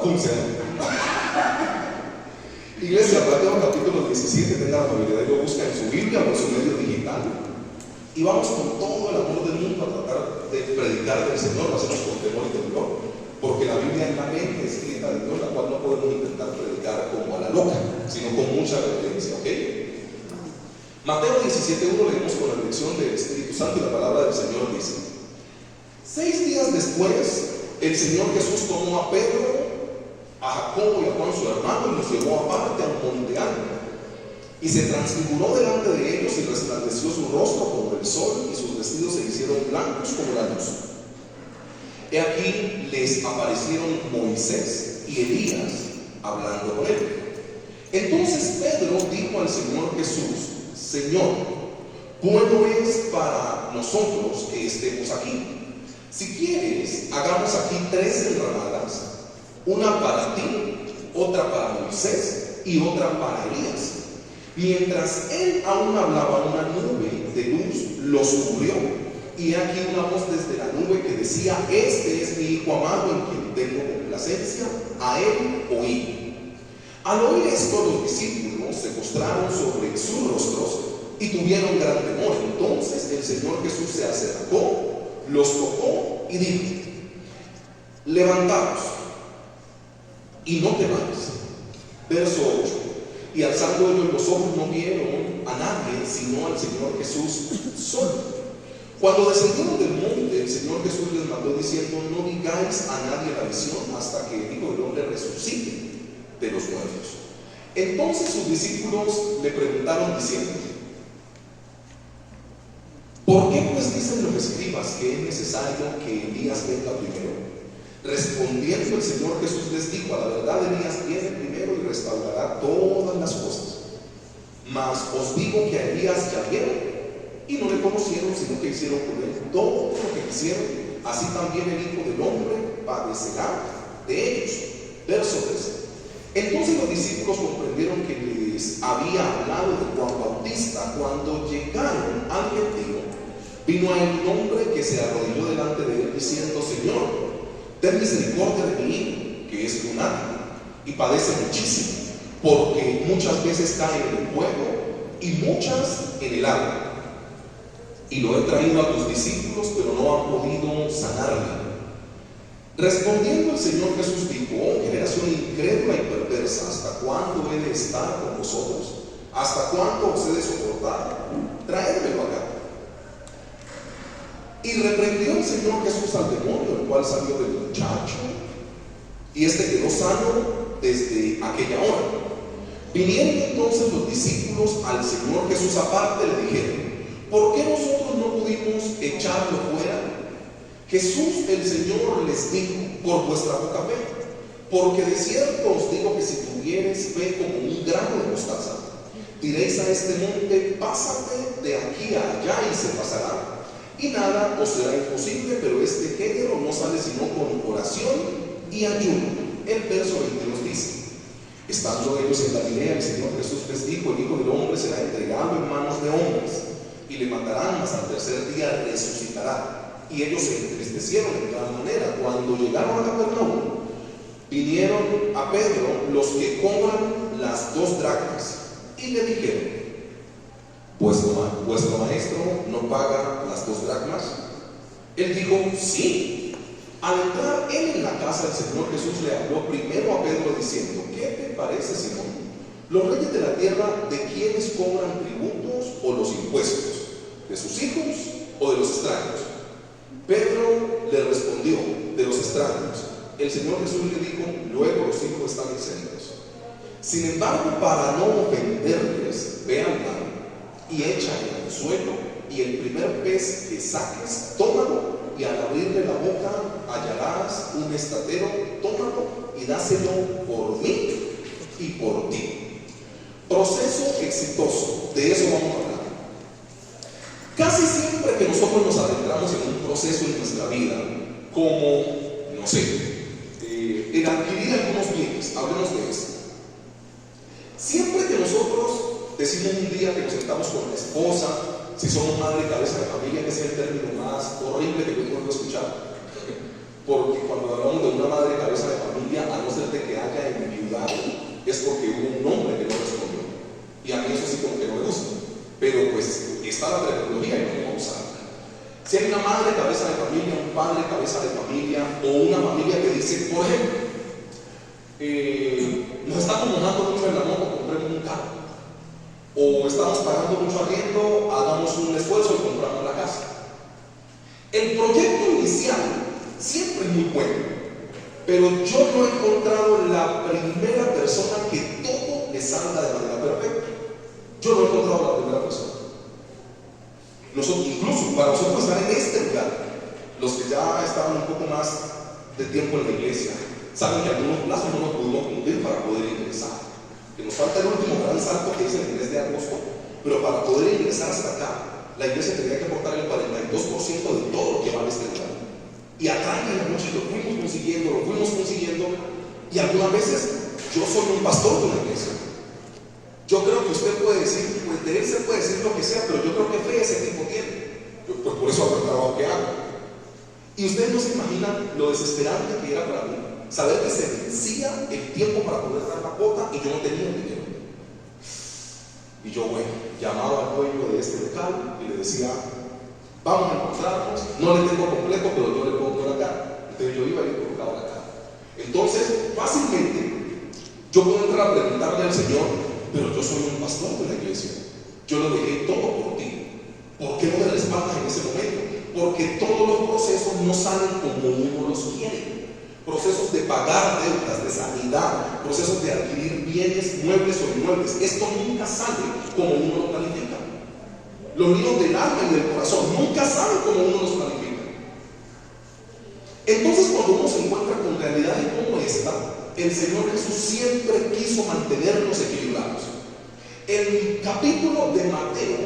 funcionando. Iglesia, Mateo capítulo 17, tenga la amabilidad y lo busca en su Biblia o en su medio digital. Y vamos con todo el amor del mundo a tratar de predicar del Señor, lo hacemos con temor y temblor, porque la Biblia es la mente escrita de Dios, la cual no podemos intentar predicar como a la loca, sino con mucha reverencia, ¿ok? Mateo 17:1 leemos con la dirección del Espíritu Santo y la palabra del Señor dice: 6 días después, el Señor Jesús tomó a Pedro, a Jacobo y a Juan su hermano y los llevó aparte a un monte alto. Y se transfiguró delante de ellos y resplandeció su rostro como el sol y sus vestidos se hicieron blancos como la luz. He aquí les aparecieron Moisés y Elías hablando con él. Entonces Pedro dijo al Señor Jesús: Señor, bueno es para nosotros que estemos aquí. Si quieres, hagamos aquí 3 enramadas, una para ti, otra para Moisés y otra para Elías. Mientras él aún hablaba, una nube de luz los cubrió, y aquí una voz desde la nube que decía: Este es mi Hijo amado en quien tengo complacencia, a él oíd. Al oír esto, los discípulos se postraron sobre sus rostros y tuvieron gran temor. Entonces el Señor Jesús se acercó, los tocó y dijo: levantaos y no temáis. Verso 8: y alzando ellos los ojos no vieron a nadie sino al Señor Jesús solo. Cuando descendieron del monte, el Señor Jesús les mandó diciendo: no digáis a nadie la visión hasta que el Hijo del Hombre resucite de los muertos. Entonces sus discípulos le preguntaron diciendo: ¿por qué pues dicen los escribas que es necesario que Elías venga primero? Respondiendo el Señor Jesús les dijo: a la verdad Elías viene primero y restaurará todas las cosas. Mas os digo que a Elías ya vieron y no le conocieron, sino que hicieron con él todo lo que quisieron. Así también el Hijo del Hombre padecerá de ellos. Verso 13: entonces los discípulos comprendieron que les había hablado de Juan Bautista. Cuando llegaron al gentío, vino a él un hombre que se arrodilló delante de él diciendo: Señor, ten misericordia de mi hijo, que es lunático y padece muchísimo, porque muchas veces cae en el fuego y muchas en el agua. Y lo he traído a tus discípulos, pero no han podido sanarle. Respondiendo el Señor Jesús dijo: oh generación incrédula y perversa, ¿hasta cuándo he de estar con vosotros? ¿Hasta cuándo os he de soportar? Traédmelo acá. Y reprendió el Señor Jesús al demonio, el cual salió del muchacho, y este quedó sano desde aquella hora. Viniendo entonces los discípulos al Señor Jesús aparte, le dijeron: ¿por qué nosotros no pudimos echarlo fuera? Jesús el Señor les dijo: por vuestra poca fe. Porque de cierto os digo que si tuviereis fe como un grano de mostaza, diréis a este monte: pásate de aquí a allá, y se pasará, y nada os será imposible. Pero este género no sale sino con oración y ayuno. El verso 22 dice: estando ellos en Galilea, el Señor Jesús les dijo: el Hijo del Hombre será entregado en manos de hombres, y le matarán, mas al tercer día resucitará. Y ellos se entristecieron en gran manera. Cuando llegaron a Capernaum, vinieron a Pedro los que cobran las 2 dracmas, y le dijeron: ¿vuestro maestro no paga las 2 dracmas? Él dijo: sí. Al entrar él en la casa, el Señor Jesús le habló primero a Pedro diciendo: ¿qué te parece, Simón? ¿Los reyes de la tierra de quiénes cobran tributos o los impuestos? ¿De sus hijos o de los extraños? Pedro le respondió: de los extraños. El Señor Jesús le dijo: luego los hijos están exentos. Sin embargo, para no ofenderles, ve al mar y echa el anzuelo, y el primer pez que saques, tómalo, y al abrirle la boca hallarás un estatero, tómalo y dáselo por mí y por ti. Proceso exitoso, de eso vamos a hablar. Casi siempre que nosotros nos adentramos en un proceso en nuestra vida, como, no sé, en adquirir algunos bienes, hablemos de esto. Siempre que nosotros decimos un día que nos sentamos con la esposa, si somos madre y cabeza de familia, que es el término más horrible que yo puedo escuchar, porque cuando hablamos de una madre cabeza de familia, a no ser de que haya enviudado, es porque hubo un hombre que no respondió. Y a mí eso sí como que no me gusta. Pero pues está la tecnología y no vamos a usarla. Si hay una madre cabeza de familia, un padre cabeza de familia, o una familia que dice, por ejemplo, nos estamos mojando mucho en la moto, compremos un carro. O estamos pagando mucho arriendo, hagamos un esfuerzo y compramos la casa. El proyecto inicial siempre es muy bueno, pero yo no he encontrado la primera persona que todo le salga de manera perfecta. Yo no he encontrado la primera persona. Incluso para nosotros estar en este lugar, los que ya estaban un poco más de tiempo en la iglesia, saben que algunos plazos no nos pudimos cumplir para poder ingresar. Que nos falta el último gran salto que es el mes de agosto, pero para poder ingresar hasta acá, la iglesia tenía que aportar el 42% de todo lo que vale este lugar. Y acá en la noche lo fuimos consiguiendo, y algunas veces yo soy un pastor de una iglesia. Yo creo que usted puede decir, pues de él se puede decir lo que sea, pero yo creo que fe ese tipo tiene. Pues por eso hago el trabajo que hago. Y ustedes no se imaginan lo desesperante que era para mí saber que se vencía el tiempo para poder dar la cuota y yo no tenía el dinero. Y yo, bueno, llamaba al dueño de este local y le decía, vamos a encontrarnos, no le tengo completo, pero yo le pongo la cara. Entonces yo iba y le colocaba la cara. Entonces, fácilmente, yo puedo entrar a preguntarle al Señor, pero yo soy un pastor de la iglesia, yo lo dejé todo por ti. ¿Por qué no me respaldas en ese momento? Porque todos los procesos no salen como uno los quiere. Procesos de pagar deudas, de sanidad, procesos de adquirir bienes muebles o inmuebles, esto nunca sale como uno lo planifica. Los líos del alma y del corazón nunca salen como uno los planifica. Entonces, cuando uno se encuentra con realidades como esta, el Señor Jesús siempre quiso mantenernos equilibrados. El capítulo de Mateo,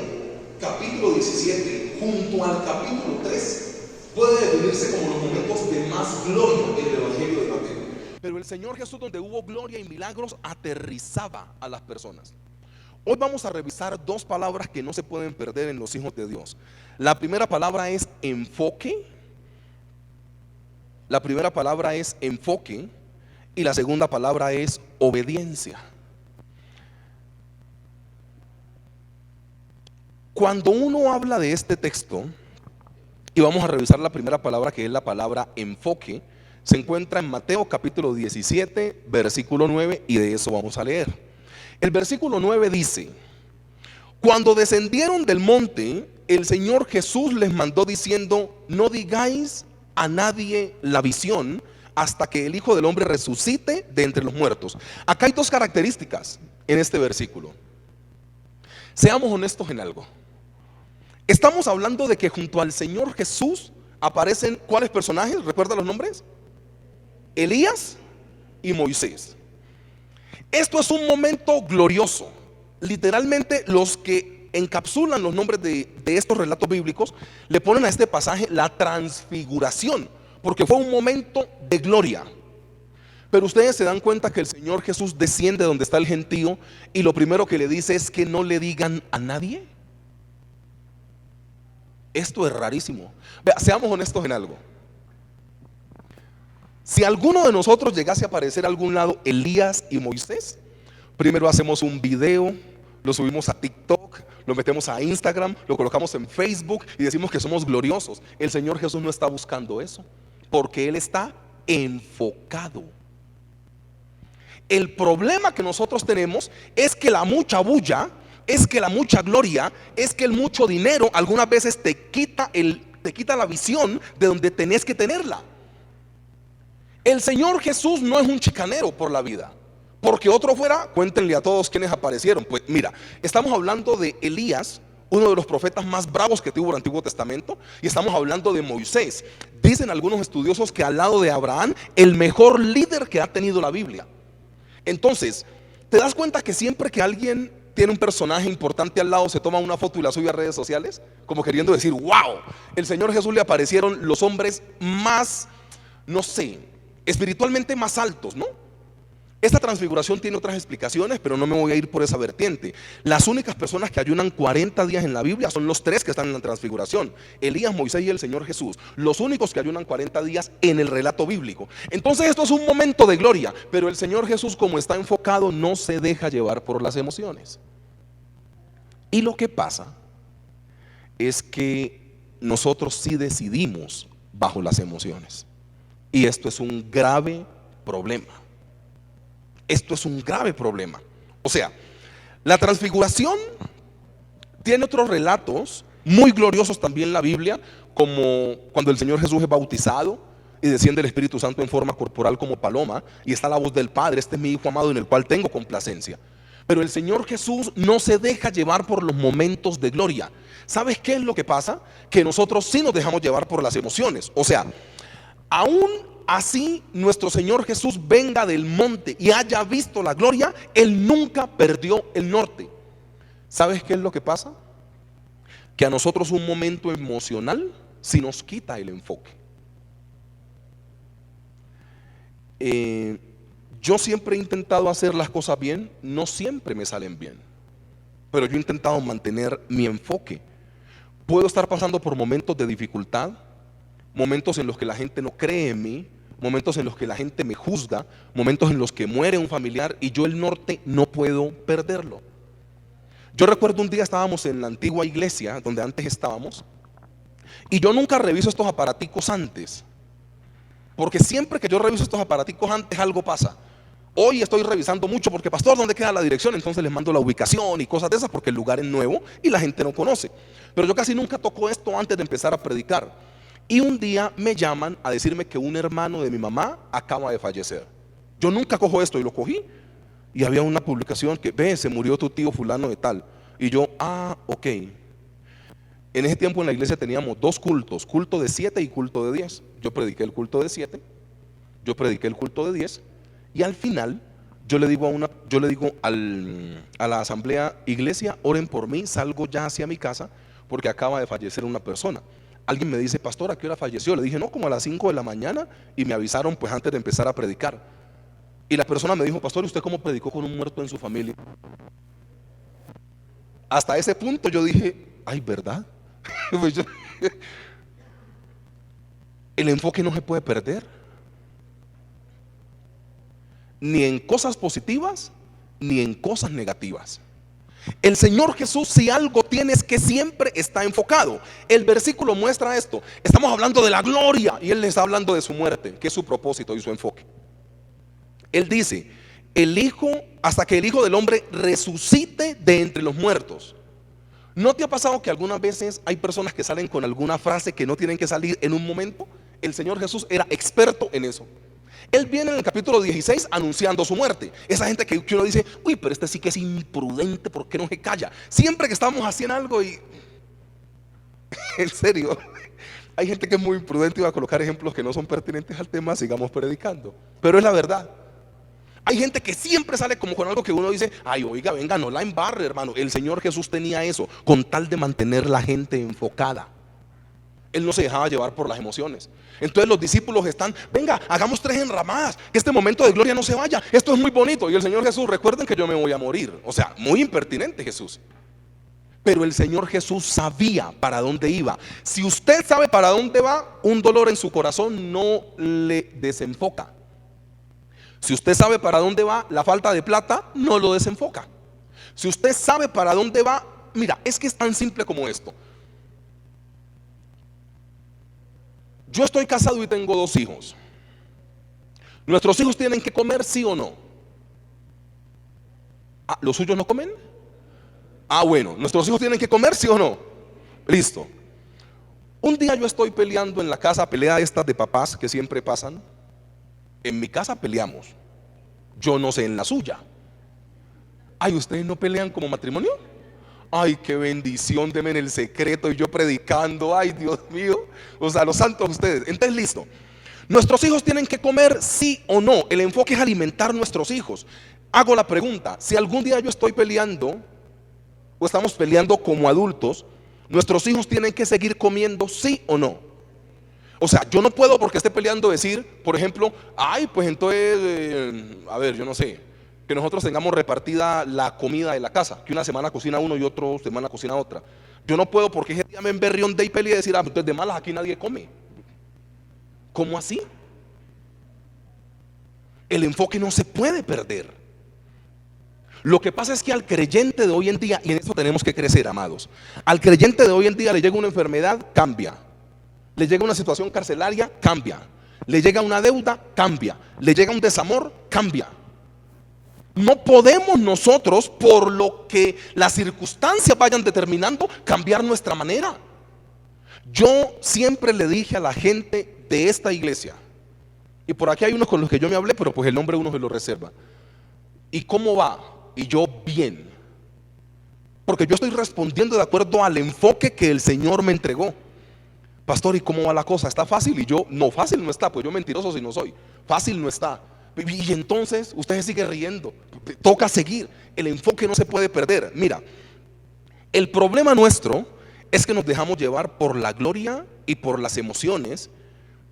capítulo 17, junto al capítulo 3, puede definirse como los momentos de más gloria en el Evangelio de Mateo. Pero el Señor Jesús, donde hubo gloria y milagros, aterrizaba a las personas. Hoy vamos a revisar dos palabras que no se pueden perder en los hijos de Dios. La primera palabra es enfoque. La primera palabra es enfoque y la segunda palabra es obediencia. Cuando uno habla de este texto, y vamos a revisar la primera palabra, que es la palabra enfoque, se encuentra en Mateo capítulo 17, versículo 9, y de eso vamos a leer. El versículo 9 dice: cuando descendieron del monte, el Señor Jesús les mandó diciendo: no digáis a nadie la visión hasta que el Hijo del Hombre resucite de entre los muertos. Acá hay dos características en este versículo. Seamos honestos en algo. Estamos hablando de que junto al Señor Jesús aparecen ¿cuáles personajes? ¿Recuerda los nombres? Elías y Moisés. Esto es un momento glorioso. Literalmente los que encapsulan los nombres de estos relatos bíblicos le ponen a este pasaje la transfiguración, porque fue un momento de gloria. Pero ustedes se dan cuenta que el Señor Jesús desciende donde está el gentío y lo primero que le dice es que no le digan a nadie. Esto es rarísimo. Vea, seamos honestos en algo. Si alguno de nosotros llegase a aparecer a algún lado Elías y Moisés, primero hacemos un video, lo subimos a TikTok, lo metemos a Instagram, lo colocamos en Facebook y decimos que somos gloriosos. El Señor Jesús no está buscando eso, porque Él está enfocado. El problema que nosotros tenemos es que la mucha bulla, es que la mucha gloria, es que el mucho dinero algunas veces te quita la visión de donde tenés que tenerla. El Señor Jesús no es un chicanero por la vida, porque otro fuera, cuéntenle a todos quienes aparecieron. Pues mira, estamos hablando de Elías, uno de los profetas más bravos que tuvo el Antiguo Testamento, y estamos hablando de Moisés. Dicen algunos estudiosos que al lado de Abraham, el mejor líder que ha tenido la Biblia. Entonces, ¿te das cuenta que siempre que alguien tiene un personaje importante al lado se toma una foto y la sube a redes sociales? Como queriendo decir, wow, el Señor Jesús le aparecieron los hombres más, no sé, espiritualmente más altos, ¿no? Esta transfiguración tiene otras explicaciones, pero no me voy a ir por esa vertiente. Las únicas personas que ayunan 40 días en la Biblia son los tres que están en la transfiguración: Elías, Moisés y el Señor Jesús. Los únicos que ayunan 40 días en el relato bíblico. Entonces esto es un momento de gloria, pero el Señor Jesús, como está enfocado, no se deja llevar por las emociones. Y lo que pasa es que nosotros sí decidimos bajo las emociones. Y esto es un grave problema. Esto es un grave problema. O sea, la transfiguración tiene otros relatos muy gloriosos también en la Biblia, como cuando el Señor Jesús es bautizado y desciende el Espíritu Santo en forma corporal como paloma, y está la voz del Padre: este es mi Hijo amado en el cual tengo complacencia. Pero el Señor Jesús no se deja llevar por los momentos de gloria. ¿Sabes qué es lo que pasa? Que nosotros sí nos dejamos llevar por las emociones. O sea, aún así nuestro Señor Jesús venga del monte y haya visto la gloria, Él nunca perdió el norte. ¿Sabes qué es lo que pasa? Que a nosotros un momento emocional sí nos quita el enfoque. Yo siempre he intentado hacer las cosas bien, no siempre me salen bien, pero yo he intentado mantener mi enfoque. Puedo estar pasando por momentos de dificultad, momentos en los que la gente no cree en mí, momentos en los que la gente me juzga, momentos en los que muere un familiar, y yo el norte no puedo perderlo. Yo recuerdo un día estábamos en la antigua iglesia donde antes estábamos, y yo nunca reviso estos aparaticos antes, porque siempre que yo reviso estos aparaticos antes algo pasa. Hoy estoy revisando mucho porque: pastor, ¿dónde queda la dirección? Entonces les mando la ubicación y cosas de esas, porque el lugar es nuevo y la gente no conoce. Pero yo casi nunca toco esto antes de empezar a predicar. Y un día me llaman a decirme que un hermano de mi mamá acaba de fallecer. Yo nunca cojo esto, y lo cogí, y había una publicación que: ve, se murió tu tío fulano de tal. Y yo, ok. En ese tiempo en la iglesia teníamos dos cultos: culto de 7 y culto de 10. Yo prediqué el culto de 7, yo prediqué el culto de 10, y al final yo le digo a la asamblea: iglesia, oren por mí, salgo ya hacia mi casa porque acaba de fallecer una persona. Alguien me dice: pastor, ¿a qué hora falleció? Le dije: no, como a las 5 de la mañana, y me avisaron pues antes de empezar a predicar. Y la persona me dijo: pastor, ¿usted cómo predicó con un muerto en su familia? Hasta ese punto yo dije: ay, ¿verdad? El enfoque no se puede perder, ni en cosas positivas ni en cosas negativas. El Señor Jesús, si algo tiene, es que siempre está enfocado. El versículo muestra esto. Estamos hablando de la gloria y Él les está hablando de su muerte, que es su propósito y su enfoque. Él dice: el Hijo, hasta que el Hijo del Hombre resucite de entre los muertos. ¿No te ha pasado que algunas veces hay personas que salen con alguna frase que no tienen que salir en un momento? El Señor Jesús era experto en eso. Él viene en el capítulo 16 anunciando su muerte. Esa gente que uno dice: uy, pero este sí que es imprudente, ¿por qué no se calla? Siempre que estamos haciendo algo y... en serio, hay gente que es muy imprudente y va a colocar ejemplos que no son pertinentes al tema. Sigamos predicando, pero es la verdad. Hay gente que siempre sale como con algo que uno dice: ay, oiga, venga, no la embarre, hermano. El Señor Jesús tenía eso, con tal de mantener la gente enfocada. Él no se dejaba llevar por las emociones. Entonces los discípulos están: venga, hagamos 3 enramadas, que este momento de gloria no se vaya, esto es muy bonito. Y el Señor Jesús: recuerden que yo me voy a morir. O sea, muy impertinente Jesús. Pero el Señor Jesús sabía para dónde iba. Si usted sabe para dónde va, un dolor en su corazón no le desenfoca. Si usted sabe para dónde va, la falta de plata no lo desenfoca. Si usted sabe para dónde va, mira, es que es tan simple como esto. Yo estoy casado y tengo 2 hijos. ¿Nuestros hijos tienen que comer, sí o no? ¿Los suyos no comen? Bueno, ¿nuestros hijos tienen que comer, sí o no? Listo. Un día yo estoy peleando en la casa, pelea estas de papás que siempre pasan. En mi casa peleamos. Yo no sé en la suya. Ay, ¿ustedes no pelean como matrimonio? Ay, qué bendición, denme en el secreto y yo predicando. Ay, Dios mío. O sea, los santos ustedes. Entonces, listo. ¿Nuestros hijos tienen que comer, sí o no? El enfoque es alimentar nuestros hijos. Hago la pregunta: si algún día yo estoy peleando o estamos peleando como adultos, ¿nuestros hijos tienen que seguir comiendo, sí o no? O sea, yo no puedo porque esté peleando decir, por ejemplo, ay, pues entonces, a ver, yo no sé, que nosotros tengamos repartida la comida de la casa, que una semana cocina uno y otra semana cocina otra. Yo no puedo porque ese día me emberrión de y peleé y decir, ah, entonces de malas aquí nadie come. ¿Cómo así? El enfoque no se puede perder. Lo que pasa es que al creyente de hoy en día, y en eso tenemos que crecer, amados, al creyente de hoy en día le llega una enfermedad, cambia. Le llega una situación carcelaria, cambia. Le llega una deuda, cambia. Le llega un desamor, cambia. No podemos nosotros, por lo que las circunstancias vayan determinando, cambiar nuestra manera. Yo siempre le dije a la gente de esta iglesia, y por aquí hay unos con los que yo me hablé, pero pues el nombre uno se lo reserva. ¿Y cómo va? Y yo, bien. Porque yo estoy respondiendo de acuerdo al enfoque que el Señor me entregó. Pastor, ¿y cómo va la cosa? ¿Está fácil? Y yo, no, fácil no está, pues yo mentiroso si no soy. Fácil no está. Y entonces usted se sigue riendo. Toca seguir. El enfoque no se puede perder. Mira, el problema nuestro es que nos dejamos llevar por la gloria y por las emociones,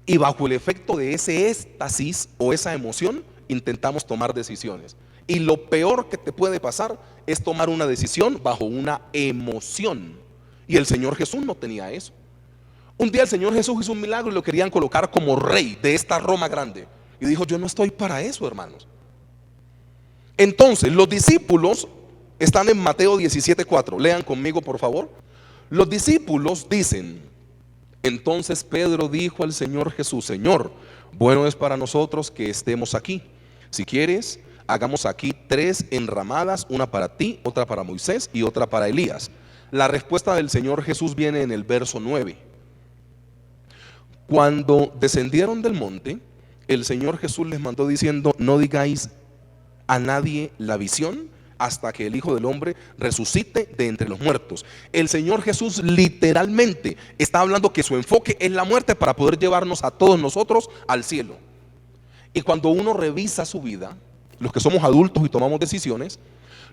y bajo el efecto de ese éxtasis o esa emoción intentamos tomar decisiones. Y lo peor que te puede pasar es tomar una decisión bajo una emoción. Y el Señor Jesús no tenía eso. Un día el Señor Jesús hizo un milagro y lo querían colocar como rey de esta Roma grande. Y dijo, yo no estoy para eso, hermanos. Entonces los discípulos están en Mateo 17:4. Lean conmigo, por favor. Los discípulos dicen, entonces Pedro dijo al Señor Jesús, Señor, bueno es para nosotros que estemos aquí. Si quieres, hagamos aquí 3 enramadas, una para ti, otra para Moisés y otra para Elías. La respuesta del Señor Jesús viene en el verso 9. Cuando descendieron del monte, el Señor Jesús les mandó diciendo, no digáis a nadie la visión hasta que el Hijo del Hombre resucite de entre los muertos. El Señor Jesús literalmente está hablando que su enfoque es la muerte para poder llevarnos a todos nosotros al cielo. Y cuando uno revisa su vida, los que somos adultos y tomamos decisiones,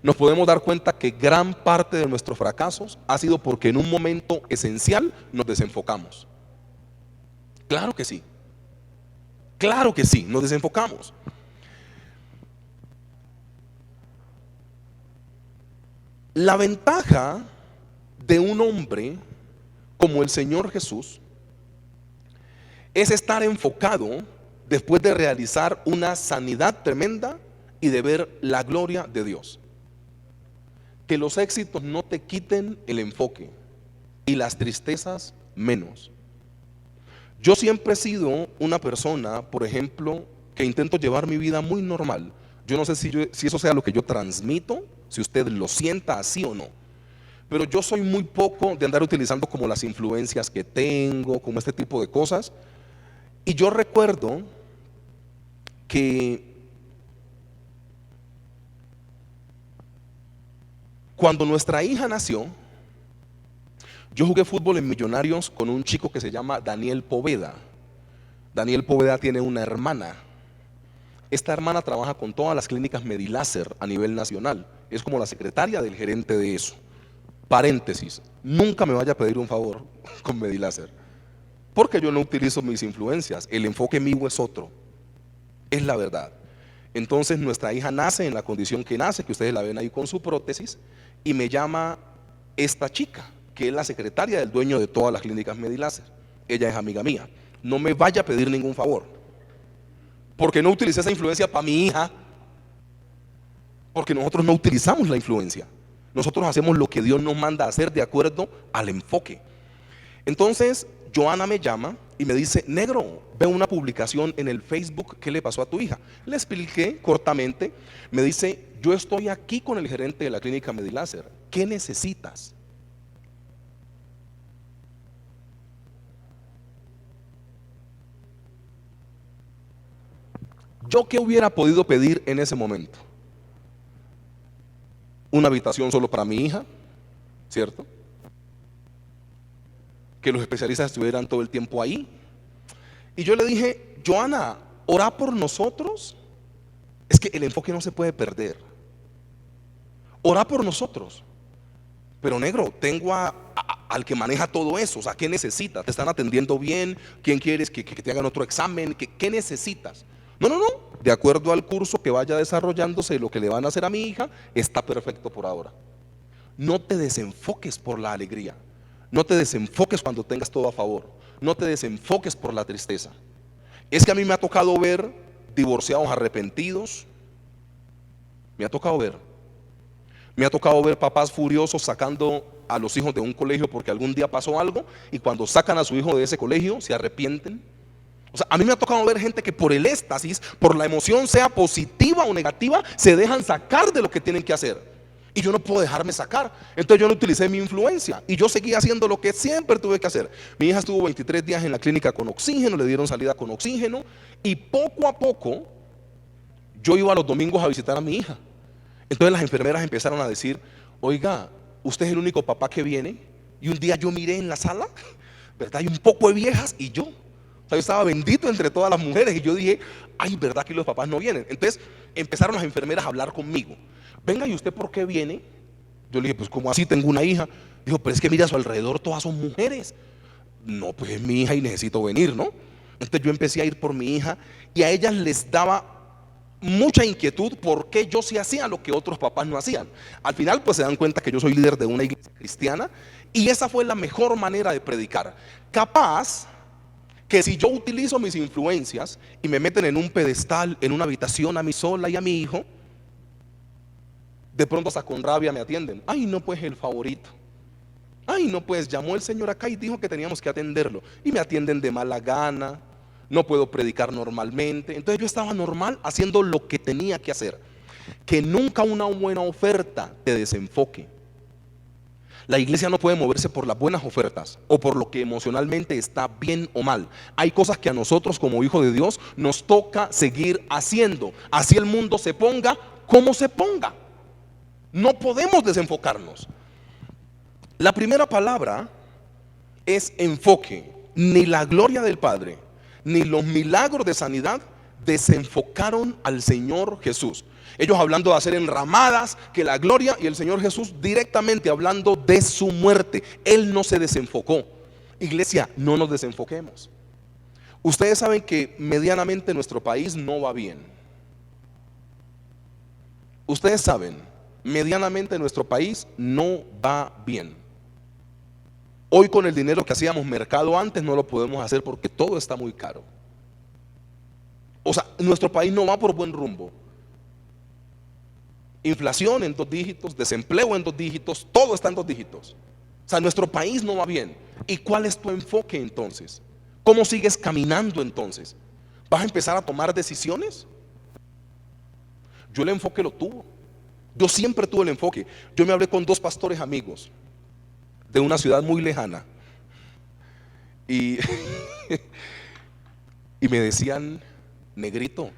nos podemos dar cuenta que gran parte de nuestros fracasos ha sido porque en un momento esencial nos desenfocamos. Claro que sí. Claro que sí, nos desenfocamos. La ventaja de un hombre como el Señor Jesús es estar enfocado después de realizar una sanidad tremenda y de ver la gloria de Dios. Que los éxitos no te quiten el enfoque y las tristezas menos. Yo siempre he sido una persona, por ejemplo, que intento llevar mi vida muy normal. Yo no sé si eso sea lo que yo transmito, si usted lo sienta así o no. Pero yo soy muy poco de andar utilizando como las influencias que tengo, como este tipo de cosas. Y yo recuerdo que cuando nuestra hija nació, yo jugué fútbol en Millonarios con un chico que se llama Daniel Poveda. Daniel Poveda tiene una hermana. Esta hermana trabaja con todas las clínicas Mediláser a nivel nacional. Es como la secretaria del gerente de eso. Paréntesis, nunca me vaya a pedir un favor con Mediláser, porque yo no utilizo mis influencias. El enfoque mío es otro. Es la verdad. Entonces nuestra hija nace en la condición que nace, que ustedes la ven ahí con su prótesis, y me llama esta chica, que es la secretaria del dueño de todas las clínicas Mediláser. Ella es amiga mía. No me vaya a pedir ningún favor, porque no utilicé esa influencia para mi hija, porque nosotros no utilizamos la influencia. Nosotros hacemos lo que Dios nos manda a hacer de acuerdo al enfoque. Entonces Joana me llama y me dice, negro, veo una publicación en el Facebook, ¿qué le pasó a tu hija? Le expliqué cortamente. Me dice, yo estoy aquí con el gerente de la clínica Mediláser, ¿qué necesitas? ¿Yo qué hubiera podido pedir en ese momento? Una habitación solo para mi hija, ¿cierto? Que los especialistas estuvieran todo el tiempo ahí. Y yo le dije, Joana, ora por nosotros. Es que el enfoque no se puede perder. Ora por nosotros. Pero negro, tengo al que maneja todo eso. O sea, ¿qué necesitas? ¿Te están atendiendo bien? ¿Quién quieres que te hagan otro examen? ¿Qué necesitas? No, no, no. De acuerdo al curso que vaya desarrollándose, lo que le van a hacer a mi hija, está perfecto por ahora. No te desenfoques por la alegría. No te desenfoques cuando tengas todo a favor. No te desenfoques por la tristeza. Es que a mí me ha tocado ver divorciados arrepentidos. Me ha tocado ver papás furiosos sacando a los hijos de un colegio porque algún día pasó algo, y cuando sacan a su hijo de ese colegio se arrepienten. O sea, a mí me ha tocado ver gente que por el éxtasis, por la emoción, sea positiva o negativa, se dejan sacar de lo que tienen que hacer. Y yo no puedo dejarme sacar. Entonces yo no utilicé mi influencia y yo seguí haciendo lo que siempre tuve que hacer. Mi hija estuvo 23 días en la clínica con oxígeno, le dieron salida con oxígeno, y poco a poco yo iba los domingos a visitar a mi hija. Entonces las enfermeras empezaron a decir: oiga, usted es el único papá que viene. Y un día yo miré en la sala, ¿verdad? Hay un poco de viejas y yo. O sea, yo estaba bendito entre todas las mujeres y yo dije: ay, ¿verdad que los papás no vienen? Entonces empezaron las enfermeras a hablar conmigo. Venga, ¿y usted por qué viene? Yo le dije: pues como así, tengo una hija. Dijo: pero es que mira a su alrededor, todas son mujeres. No, pues es mi hija y necesito venir, ¿no? Entonces yo empecé a ir por mi hija y a ellas les daba mucha inquietud porque yo sí hacía lo que otros papás no hacían. Al final pues se dan cuenta que yo soy líder de una iglesia cristiana, y esa fue la mejor manera de predicar. Capaz que si yo utilizo mis influencias y me meten en un pedestal, en una habitación a mí sola y a mi hijo, de pronto hasta con rabia me atienden. Ay, no, pues el favorito. Ay, no, pues llamó el Señor acá y dijo que teníamos que atenderlo, y me atienden de mala gana. No puedo predicar normalmente. Entonces yo estaba normal haciendo lo que tenía que hacer. Que nunca una buena oferta te desenfoque. La iglesia no puede moverse por las buenas ofertas o por lo que emocionalmente está bien o mal. Hay cosas que a nosotros como hijos de Dios nos toca seguir haciendo, así el mundo se ponga como se ponga. No podemos desenfocarnos. La primera palabra es enfoque. Ni la gloria del Padre ni los milagros de sanidad desenfocaron al Señor Jesús. Ellos hablando de hacer enramadas, que la gloria, y el Señor Jesús directamente hablando de su muerte. Él no se desenfocó. Iglesia, no nos desenfoquemos. Ustedes saben que medianamente nuestro país no va bien. Ustedes saben, medianamente nuestro país no va bien. Hoy con el dinero que hacíamos mercado antes no lo podemos hacer porque todo está muy caro. O sea, nuestro país no va por buen rumbo. Inflación en 2 dígitos, desempleo en 2 dígitos, todo está en 2 dígitos. O sea, nuestro país no va bien. ¿Y cuál es tu enfoque entonces? ¿Cómo sigues caminando entonces? ¿Vas a empezar a tomar decisiones? Yo el enfoque lo tuve. Yo siempre tuve el enfoque. Yo me hablé con 2 pastores amigos de una ciudad muy lejana y, y me decían: negrito,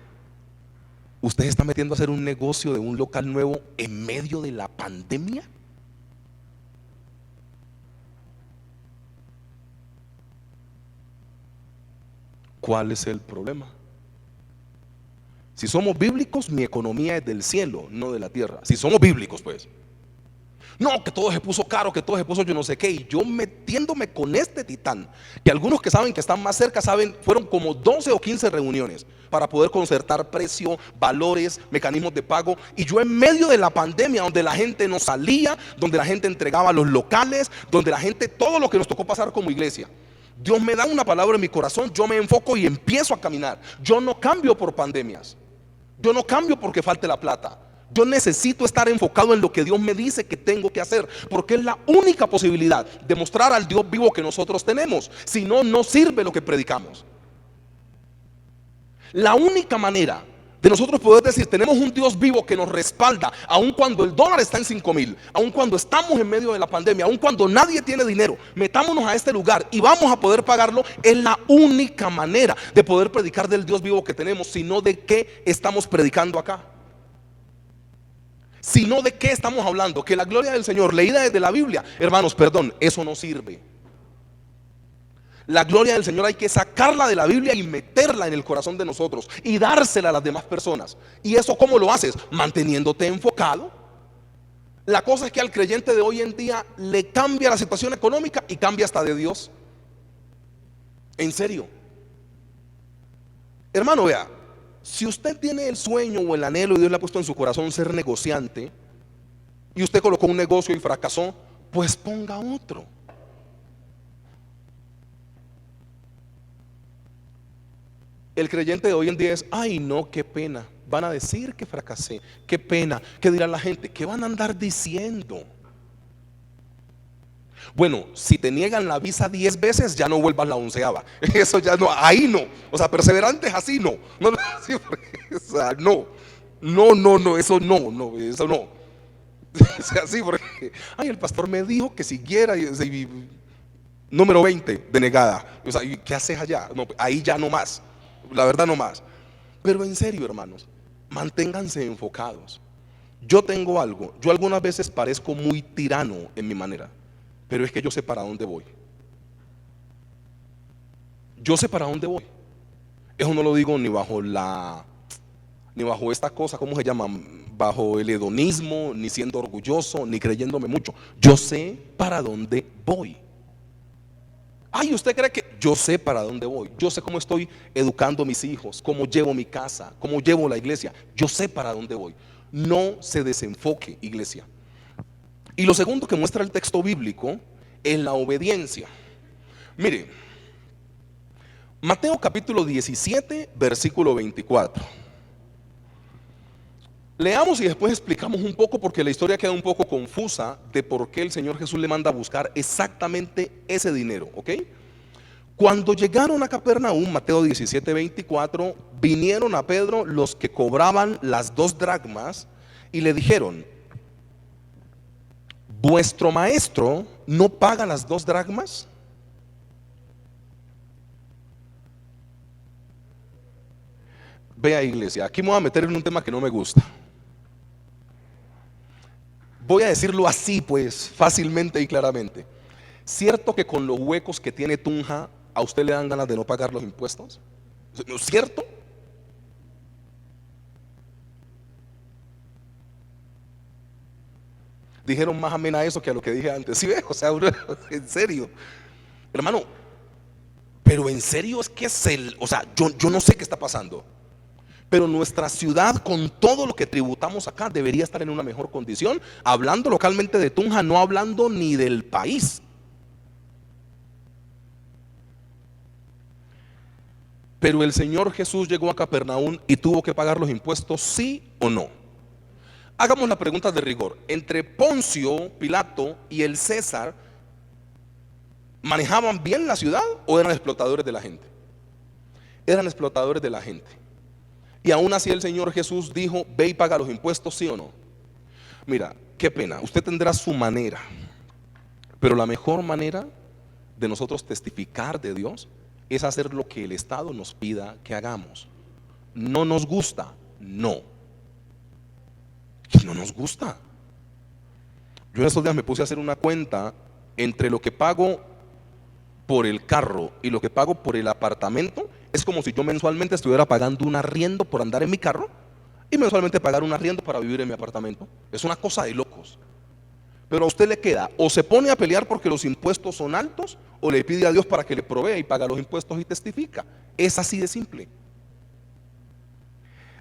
¿usted se está metiendo a hacer un negocio de un local nuevo en medio de la pandemia? ¿Cuál es el problema? Si somos bíblicos, mi economía es del cielo, no de la tierra. Si somos bíblicos, pues. No, que todo se puso caro, que todo se puso yo no sé qué. Y yo metiéndome con este titán, que algunos que saben que están más cerca saben, fueron como 12 o 15 reuniones para poder concertar precio, valores, mecanismos de pago. Y yo en medio de la pandemia, donde la gente no salía, donde la gente entregaba los locales, donde la gente, todo lo que nos tocó pasar como iglesia, Dios me da una palabra en mi corazón, yo me enfoco y empiezo a caminar. Yo no cambio por pandemias. Yo no cambio porque falte la plata. Yo necesito estar enfocado en lo que Dios me dice que tengo que hacer, porque es la única posibilidad de mostrar al Dios vivo que nosotros tenemos. Si no, no sirve lo que predicamos. La única manera de nosotros poder decir tenemos un Dios vivo que nos respalda, aun cuando el dólar está en 5,000, aun cuando estamos en medio de la pandemia, aun cuando nadie tiene dinero, metámonos a este lugar y vamos a poder pagarlo. Es la única manera de poder predicar del Dios vivo que tenemos. Sino de qué estamos predicando acá, sino de qué estamos hablando. Que la gloria del Señor leída desde la Biblia, hermanos, perdón, eso no sirve. La gloria del Señor hay que sacarla de la Biblia y meterla en el corazón de nosotros y dársela a las demás personas. ¿Y eso cómo lo haces? Manteniéndote enfocado. La cosa es que al creyente de hoy en día le cambia la situación económica y cambia hasta de Dios. En serio. Hermano, vea, si usted tiene el sueño o el anhelo y Dios le ha puesto en su corazón ser negociante y usted colocó un negocio y fracasó, pues ponga otro. El creyente de hoy en día es, ay no, qué pena, van a decir que fracasé, qué pena, qué dirá la gente, qué van a andar diciendo. Bueno, si te niegan la visa 10 veces, ya no vuelvas la 11ª. Eso ya no, ahí no. O sea, perseverantes así no. No, sí, o sea, no. No, eso no, eso no. O sea, sí, porque, ay, el pastor me dijo que siguiera número 20, denegada. O sea, ¿y qué haces allá? No, ahí ya no más. La verdad no más. Pero en serio, hermanos, manténganse enfocados. Yo tengo algo, yo algunas veces parezco muy tirano en mi manera, pero es que yo sé para dónde voy. Yo sé para dónde voy. Eso no lo digo ni bajo esta cosa, ¿cómo se llama? Bajo el hedonismo, ni siendo orgulloso, ni creyéndome mucho. Yo sé para dónde voy. Ay, ¿usted cree que yo sé para dónde voy? Yo sé cómo estoy educando a mis hijos, cómo llevo mi casa, cómo llevo la iglesia. Yo sé para dónde voy. No se desenfoque, iglesia. Y lo segundo que muestra el texto bíblico es la obediencia. Mire, Mateo capítulo 17, versículo 24. Leamos y después explicamos un poco, porque la historia queda un poco confusa de por qué el Señor Jesús le manda a buscar exactamente ese dinero, ¿ok? Cuando llegaron a Capernaum, Mateo 17, 24, vinieron a Pedro los que cobraban las 2 dracmas y le dijeron: ¿vuestro maestro no paga las 2 dracmas? Vea, iglesia, aquí me voy a meter en un tema que no me gusta. Voy a decirlo así, pues, fácilmente y claramente. ¿Cierto que con los huecos que tiene Tunja a usted le dan ganas de no pagar los impuestos? ¿No es cierto? Dijeron más amén a eso que a lo que dije antes. ¿Sí ve? O sea, en serio, hermano, pero en serio es que o sea, yo no sé qué está pasando. Pero nuestra ciudad, con todo lo que tributamos acá, debería estar en una mejor condición. Hablando localmente de Tunja, no hablando ni del país. Pero el Señor Jesús llegó a Capernaum y tuvo que pagar los impuestos, ¿sí o no? Hagamos la pregunta de rigor. Entre Poncio, Pilato y el César, ¿manejaban bien la ciudad o eran explotadores de la gente? Eran explotadores de la gente. Y aún así el Señor Jesús dijo: ve y paga los impuestos, ¿sí o no? Mira, qué pena, usted tendrá su manera, pero la mejor manera de nosotros testificar de Dios es hacer lo que el Estado nos pida que hagamos. No nos gusta, no. No nos gusta. Yo en estos días me puse a hacer una cuenta entre lo que pago por el carro y lo que pago por el apartamento. Es como si yo mensualmente estuviera pagando un arriendo por andar en mi carro y mensualmente pagar un arriendo para vivir en mi apartamento. Es una cosa de locos. Pero a usted le queda, o se pone a pelear porque los impuestos son altos, o le pide a Dios para que le provea y paga los impuestos y testifica. Es así de simple.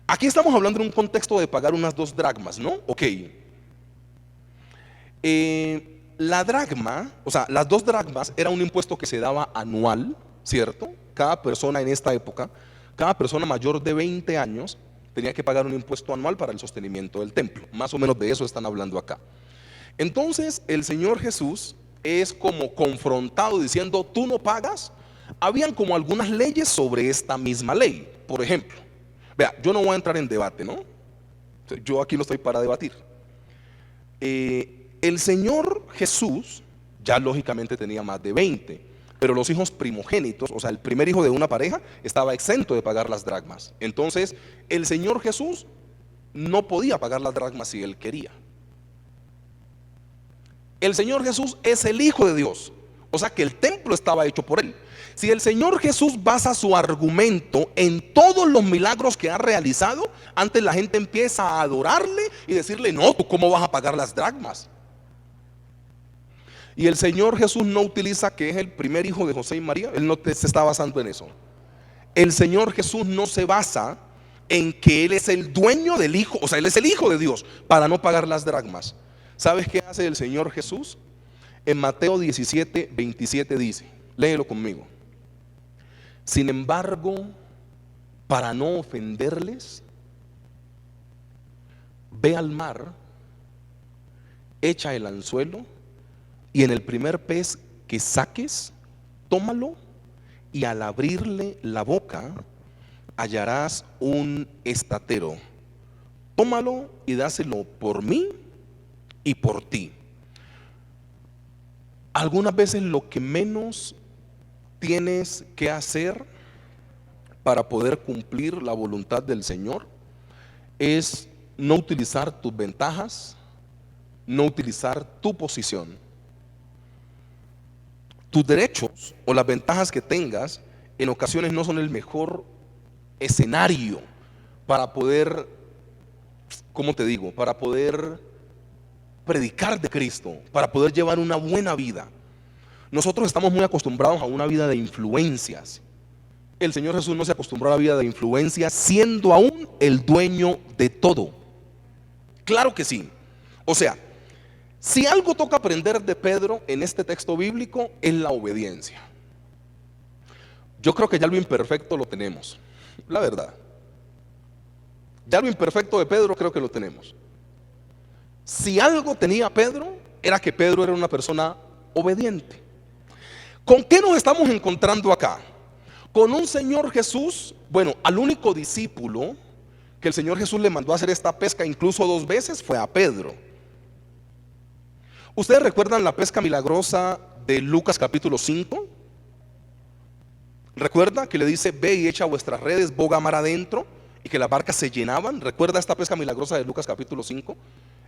Aquí estamos hablando en un contexto de pagar unas 2 dracmas, ¿no? Ok. La dracma, o sea, las 2 dracmas era un impuesto que se daba anual, ¿cierto? Cada persona en esta época, cada persona mayor de 20 años tenía que pagar un impuesto anual para el sostenimiento del templo. Más o menos de eso están hablando acá. Entonces el Señor Jesús es como confrontado diciendo: tú no pagas. Habían como algunas leyes sobre esta misma ley. Por ejemplo, vea, yo no voy a entrar en debate, ¿no? Yo aquí no estoy para debatir. El Señor Jesús ya lógicamente tenía más de 20, pero los hijos primogénitos, o sea, el primer hijo de una pareja, estaba exento de pagar las dracmas. Entonces el Señor Jesús no podía pagar las dracmas si él quería. El Señor Jesús es el Hijo de Dios, o sea que el templo estaba hecho por él. Si el Señor Jesús basa su argumento en todos los milagros que ha realizado, antes la gente empieza a adorarle y decirle, no, ¿tú cómo vas a pagar las dracmas? Y el Señor Jesús no utiliza que es el primer hijo de José y María. Él no se está basando en eso. El Señor Jesús no se basa en que Él es el dueño del hijo, o sea, Él es el hijo de Dios para no pagar las dracmas. ¿Sabes qué hace el Señor Jesús? En Mateo 17, 27 dice, léelo conmigo: sin embargo, para no ofenderles, ve al mar, echa el anzuelo, y en el primer pez que saques, tómalo, y al abrirle la boca hallarás un estatero. Tómalo y dáselo por mí y por ti. Algunas veces lo que menos tienes que hacer para poder cumplir la voluntad del Señor es no utilizar tus ventajas, no utilizar tu posición. Tus derechos o las ventajas que tengas en ocasiones no son el mejor escenario para poder, ¿cómo te digo? Para poder predicar de Cristo, para poder llevar una buena vida. Nosotros estamos muy acostumbrados a una vida de influencias. El Señor Jesús no se acostumbró a la vida de influencias, siendo aún el dueño de todo. Claro que sí. O sea, si algo toca aprender de Pedro en este texto bíblico es la obediencia. Yo creo que ya lo imperfecto lo tenemos, la verdad. Ya lo imperfecto de Pedro creo que lo tenemos. Si algo tenía Pedro, era que Pedro era una persona obediente. ¿Con qué nos estamos encontrando acá? Con un Señor Jesús, bueno, al único discípulo que el Señor Jesús le mandó a hacer esta pesca incluso 2 veces fue a Pedro. ¿Ustedes recuerdan la pesca milagrosa de Lucas capítulo 5? ¿Recuerda que le dice, ve y echa vuestras redes boga mar adentro, y que las barcas se llenaban? ¿Recuerda esta pesca milagrosa de Lucas capítulo 5?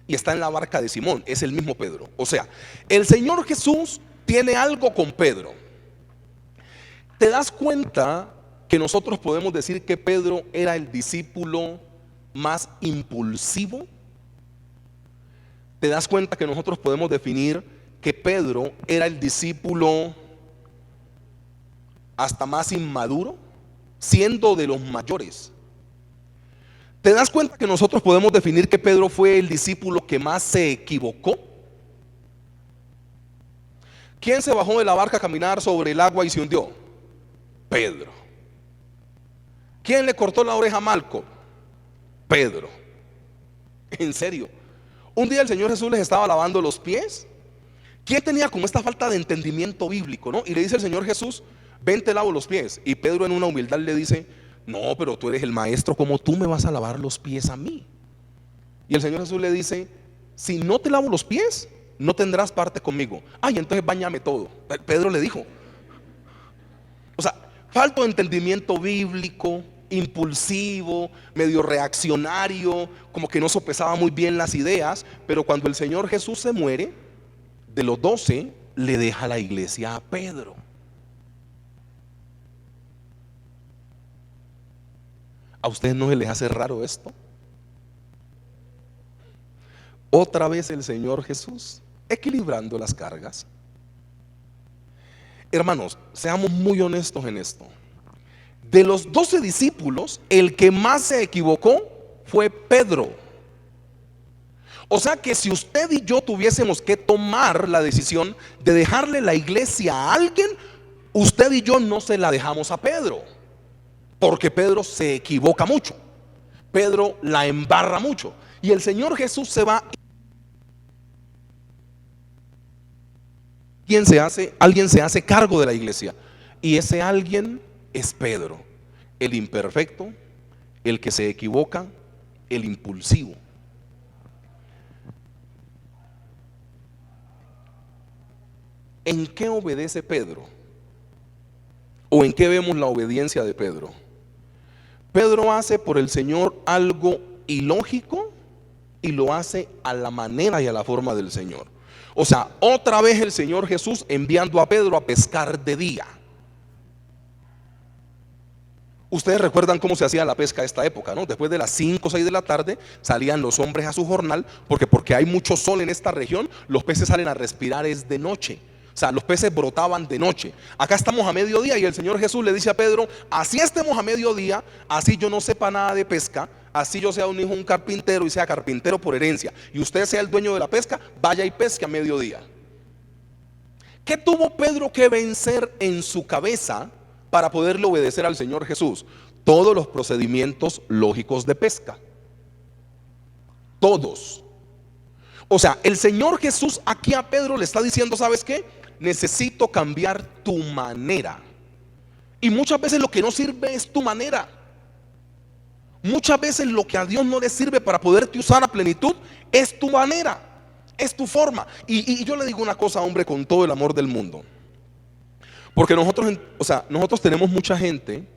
Y está en la barca de Simón, es el mismo Pedro. O sea, el Señor Jesús tiene algo con Pedro. ¿Te das cuenta que nosotros podemos decir que Pedro era el discípulo más impulsivo? ¿Te das cuenta que nosotros podemos definir que Pedro era el discípulo hasta más inmaduro, siendo de los mayores? ¿Te das cuenta que nosotros podemos definir que Pedro fue el discípulo que más se equivocó? ¿Quién se bajó de la barca a caminar sobre el agua y se hundió? Pedro. ¿Quién le cortó la oreja a Malco? Pedro. En serio. Un día el Señor Jesús les estaba lavando los pies. ¿Quién tenía como esta falta de entendimiento bíblico, no? Y le dice el Señor Jesús, ven, te lavo los pies. Y Pedro en una humildad le dice, no, pero tú eres el maestro, ¿cómo tú me vas a lavar los pies a mí? Y el Señor Jesús le dice, si no te lavo los pies, no tendrás parte conmigo. Ay, entonces báñame todo. Pedro le dijo. O sea, falta de entendimiento bíblico, impulsivo, medio reaccionario, como que no sopesaba muy bien las ideas. Pero cuando el Señor Jesús se muere, de los 12 le deja la iglesia a Pedro. ¿A ustedes no se les hace raro esto? Otra vez el Señor Jesús equilibrando las cargas. Hermanos, seamos muy honestos en esto. De los 12 discípulos, el que más se equivocó fue Pedro. O sea que si usted y yo tuviésemos que tomar la decisión de dejarle la iglesia a alguien, usted y yo no se la dejamos a Pedro, porque Pedro se equivoca mucho, Pedro la embarra mucho, y el Señor Jesús se va. Alguien se hace cargo de la iglesia, y ese alguien es Pedro, el imperfecto, el que se equivoca, el impulsivo. ¿En qué obedece Pedro? ¿O en qué vemos la obediencia de Pedro? Pedro hace por el Señor algo ilógico y lo hace a la manera y a la forma del Señor. O sea, otra vez el Señor Jesús enviando a Pedro a pescar de día. Ustedes recuerdan cómo se hacía la pesca a esta época, ¿no? Después de las 5 o 6 de la tarde salían los hombres a su jornal, porque hay mucho sol en esta región, los peces salen a respirar es de noche. O sea, los peces brotaban de noche. Acá estamos a mediodía y el Señor Jesús le dice a Pedro: así estemos a mediodía, así yo no sepa nada de pesca, así yo sea un hijo de un carpintero y sea carpintero por herencia, y usted sea el dueño de la pesca, vaya y pesque a mediodía. ¿Qué tuvo Pedro que vencer en su cabeza para poderle obedecer al Señor Jesús? Todos los procedimientos lógicos de pesca. Todos. O sea, el Señor Jesús aquí a Pedro le está diciendo: ¿sabes qué? Necesito cambiar tu manera. Y muchas veces lo que no sirve es tu manera. Muchas veces lo que a Dios no le sirve para poderte usar a plenitud es tu manera, es tu forma. Y yo le digo una cosa, hombre, con todo el amor del mundo. Porque nosotros tenemos mucha gente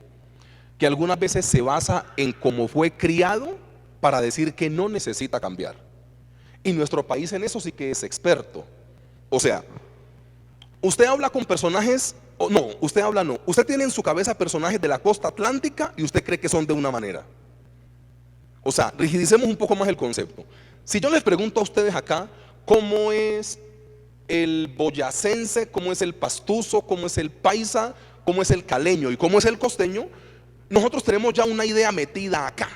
que algunas veces se basa en cómo fue criado para decir que no necesita cambiar. Y nuestro país en eso sí que es experto. O sea, usted habla con personajes, usted tiene en su cabeza personajes de la costa atlántica y usted cree que son de una manera. O sea, rigidicemos un poco más el concepto. Si yo les pregunto a ustedes acá cómo es el boyacense, cómo es el pastuso, cómo es el paisa, cómo es el caleño y cómo es el costeño, nosotros tenemos ya una idea metida acá.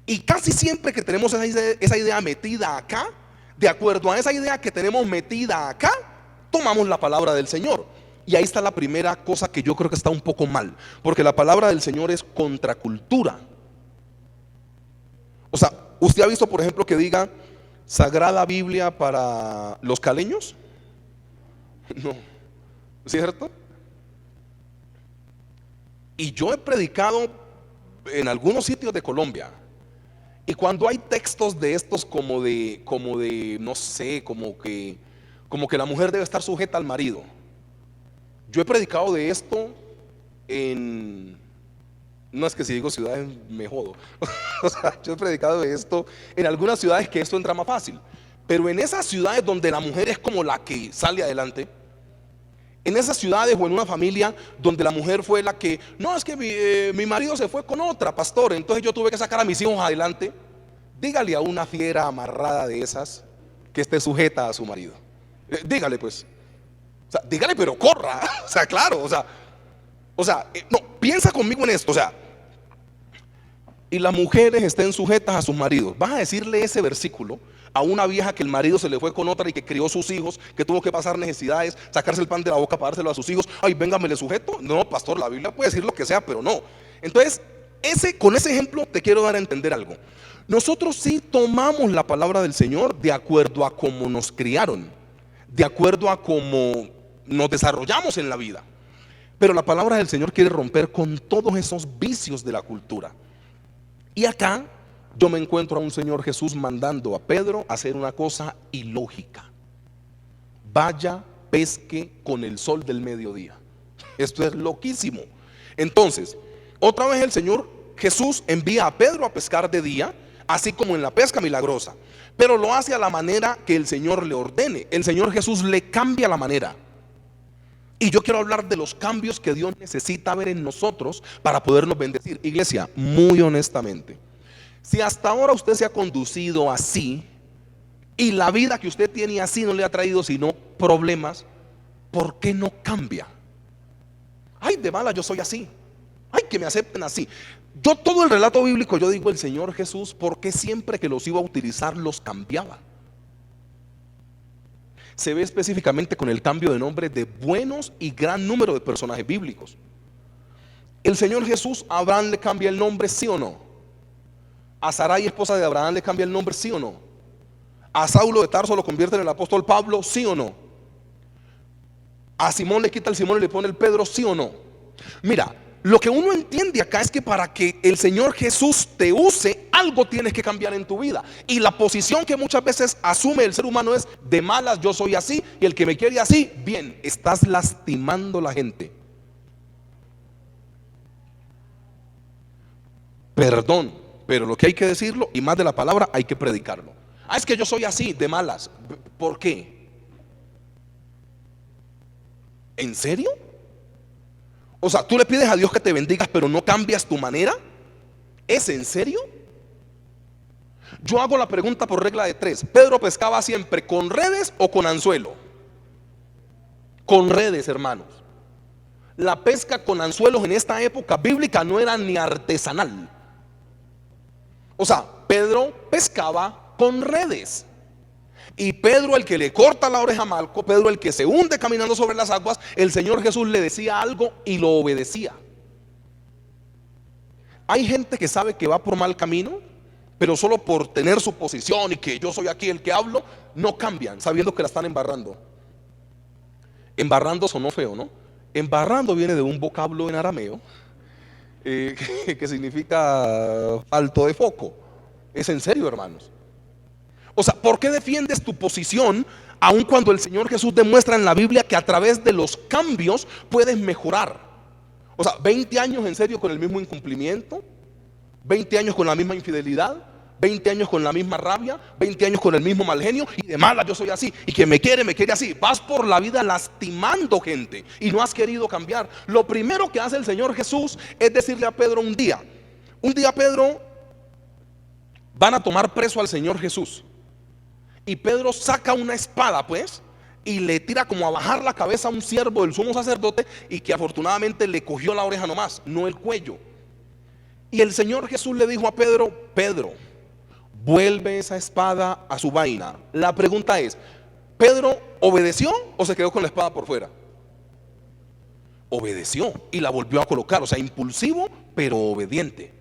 Y casi siempre que tenemos esa idea metida acá, de acuerdo a esa idea que tenemos metida acá, tomamos la palabra del Señor. Y ahí está la primera cosa que yo creo que está un poco mal, porque la palabra del Señor es contracultura. O sea, ¿usted ha visto, por ejemplo, que diga Sagrada Biblia para los caleños? No, ¿cierto? Y yo he predicado en algunos sitios de Colombia, y cuando hay textos de estos como de no sé, como que la mujer debe estar sujeta al marido, yo he predicado de esto no es que si digo ciudades me jodo. O sea, yo he predicado de esto en algunas ciudades que esto entra más fácil, pero en esas ciudades donde la mujer es como la que sale adelante, en esas ciudades o en una familia donde la mujer fue la que, no, es que mi marido se fue con otra, pastor, entonces yo tuve que sacar a mis hijos adelante. Dígale a una fiera amarrada de esas que esté sujeta a su marido. Dígale pues. O sea, dígale, pero corra. O sea, claro, no, piensa conmigo en esto. O sea, y las mujeres estén sujetas a sus maridos. Vas a decirle ese versículo a una vieja que el marido se le fue con otra y que crió sus hijos, que tuvo que pasar necesidades, sacarse el pan de la boca para dárselo a sus hijos. Ay, venga, me le sujeto. No, pastor, la Biblia puede decir lo que sea, pero no. Entonces, con ese ejemplo te quiero dar a entender algo. Nosotros sí tomamos la palabra del Señor de acuerdo a cómo nos criaron, de acuerdo a cómo nos desarrollamos en la vida. Pero la palabra del Señor quiere romper con todos esos vicios de la cultura. Y acá yo me encuentro a un Señor Jesús mandando a Pedro a hacer una cosa ilógica: vaya, pesque con el sol del mediodía. Esto es loquísimo. Entonces, otra vez el Señor Jesús envía a Pedro a pescar de día, así como en la pesca milagrosa, pero lo hace a la manera que el Señor le ordene. El Señor Jesús le cambia la manera. Y yo quiero hablar de los cambios que Dios necesita ver en nosotros para podernos bendecir. Iglesia, muy honestamente, si hasta ahora usted se ha conducido así y la vida que usted tiene así no le ha traído sino problemas, ¿por qué no cambia? Ay, de mala yo soy así. Ay, que me acepten así. Yo todo el relato bíblico, yo digo, el Señor Jesús, ¿por qué siempre que los iba a utilizar los cambiaba? Se ve específicamente con el cambio de nombre de buenos y gran número de personajes bíblicos. El Señor Jesús, ¿a Abraham le cambia el nombre, sí o no? ¿A Sarai, esposa de Abraham, le cambia el nombre, sí o no? ¿A Saulo de Tarso lo convierte en el apóstol Pablo, sí o no? ¿A Simón le quita el Simón y le pone el Pedro, sí o no? Mira, lo que uno entiende acá es que para que el Señor Jesús te use, algo tienes que cambiar en tu vida. Y la posición que muchas veces asume el ser humano es: de malas yo soy así, y el que me quiere así, bien. Estás lastimando a la gente. Perdón, pero lo que hay que decirlo, y más de la palabra, hay que predicarlo. Ah, es que yo soy así, de malas. ¿Por qué? ¿En serio? O sea, tú le pides a Dios que te bendigas, pero no cambias tu manera. ¿Es en serio? Yo hago la pregunta por regla de tres. ¿Pedro pescaba siempre con redes o con anzuelo? Con redes, hermanos. La pesca con anzuelos en esta época bíblica no era ni artesanal. O sea, Pedro pescaba con redes. Y Pedro, el que le corta la oreja a Malco, Pedro, el que se hunde caminando sobre las aguas, el Señor Jesús le decía algo y lo obedecía. Hay gente que sabe que va por mal camino, pero solo por tener su posición y que yo soy aquí el que hablo, no cambian, sabiendo que la están embarrando. Embarrando sonó feo, ¿no? Embarrando viene de un vocablo en arameo que significa falto de foco. Es en serio, hermanos. O sea, ¿por qué defiendes tu posición aun cuando el Señor Jesús demuestra en la Biblia que a través de los cambios puedes mejorar? O sea, 20 años en serio con el mismo incumplimiento, 20 años con la misma infidelidad, 20 años con la misma rabia, 20 años con el mismo mal genio, y de mala yo soy así, y que me quiere así. Vas por la vida lastimando gente y no has querido cambiar. Lo primero que hace el Señor Jesús es decirle a Pedro un día Pedro, van a tomar preso al Señor Jesús. Y Pedro saca una espada, pues, y le tira como a bajar la cabeza a un siervo del sumo sacerdote, y que afortunadamente le cogió la oreja nomás, no el cuello. Y el Señor Jesús le dijo a Pedro: Pedro, vuelve esa espada a su vaina. La pregunta es, ¿Pedro obedeció o se quedó con la espada por fuera? Obedeció y la volvió a colocar. O sea, impulsivo pero obediente.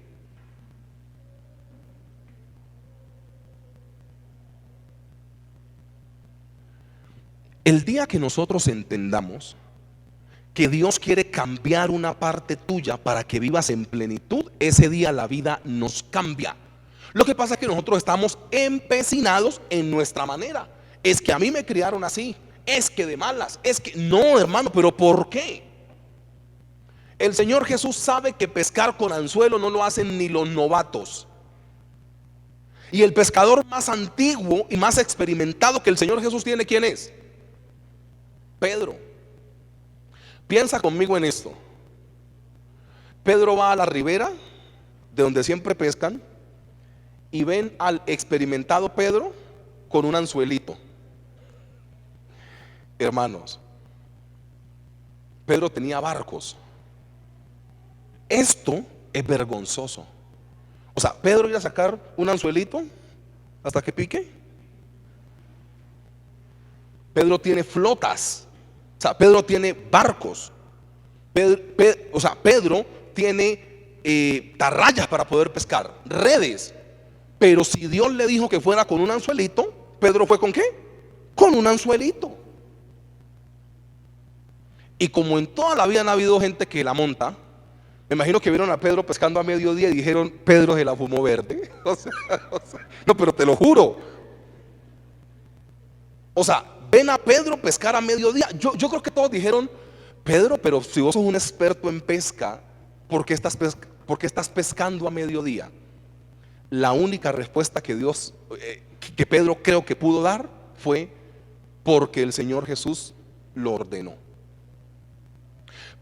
El día que nosotros entendamos que Dios quiere cambiar una parte tuya para que vivas en plenitud, ese día la vida nos cambia. Lo que pasa es que nosotros estamos empecinados en nuestra manera. Es que a mí me criaron así, es que de malas, es que no, hermano, pero ¿por qué? El Señor Jesús sabe que pescar con anzuelo no lo hacen ni los novatos. Y el pescador más antiguo y más experimentado que el Señor Jesús tiene, ¿quién es? Pedro. Piensa conmigo en esto. Pedro va a la ribera de donde siempre pescan y ven al experimentado Pedro con un anzuelito. Hermanos, Pedro tenía barcos. Esto es vergonzoso. O sea, Pedro iba a sacar un anzuelito hasta que pique. Pedro tiene flotas. O sea, Pedro tiene barcos. Pedro tiene tarrayas para poder pescar, redes. Pero si Dios le dijo que fuera con un anzuelito, ¿Pedro fue con qué? Con un anzuelito. Y como en toda la vida han habido gente que la monta, me imagino que vieron a Pedro pescando a mediodía y dijeron: Pedro se la fumó verde. No, pero te lo juro. O sea, ven a Pedro pescar a mediodía. Yo creo que todos dijeron: Pedro, pero si vos sos un experto en pesca, ¿por qué estás pescando a mediodía? La única respuesta que que Pedro creo que pudo dar fue: porque el Señor Jesús lo ordenó.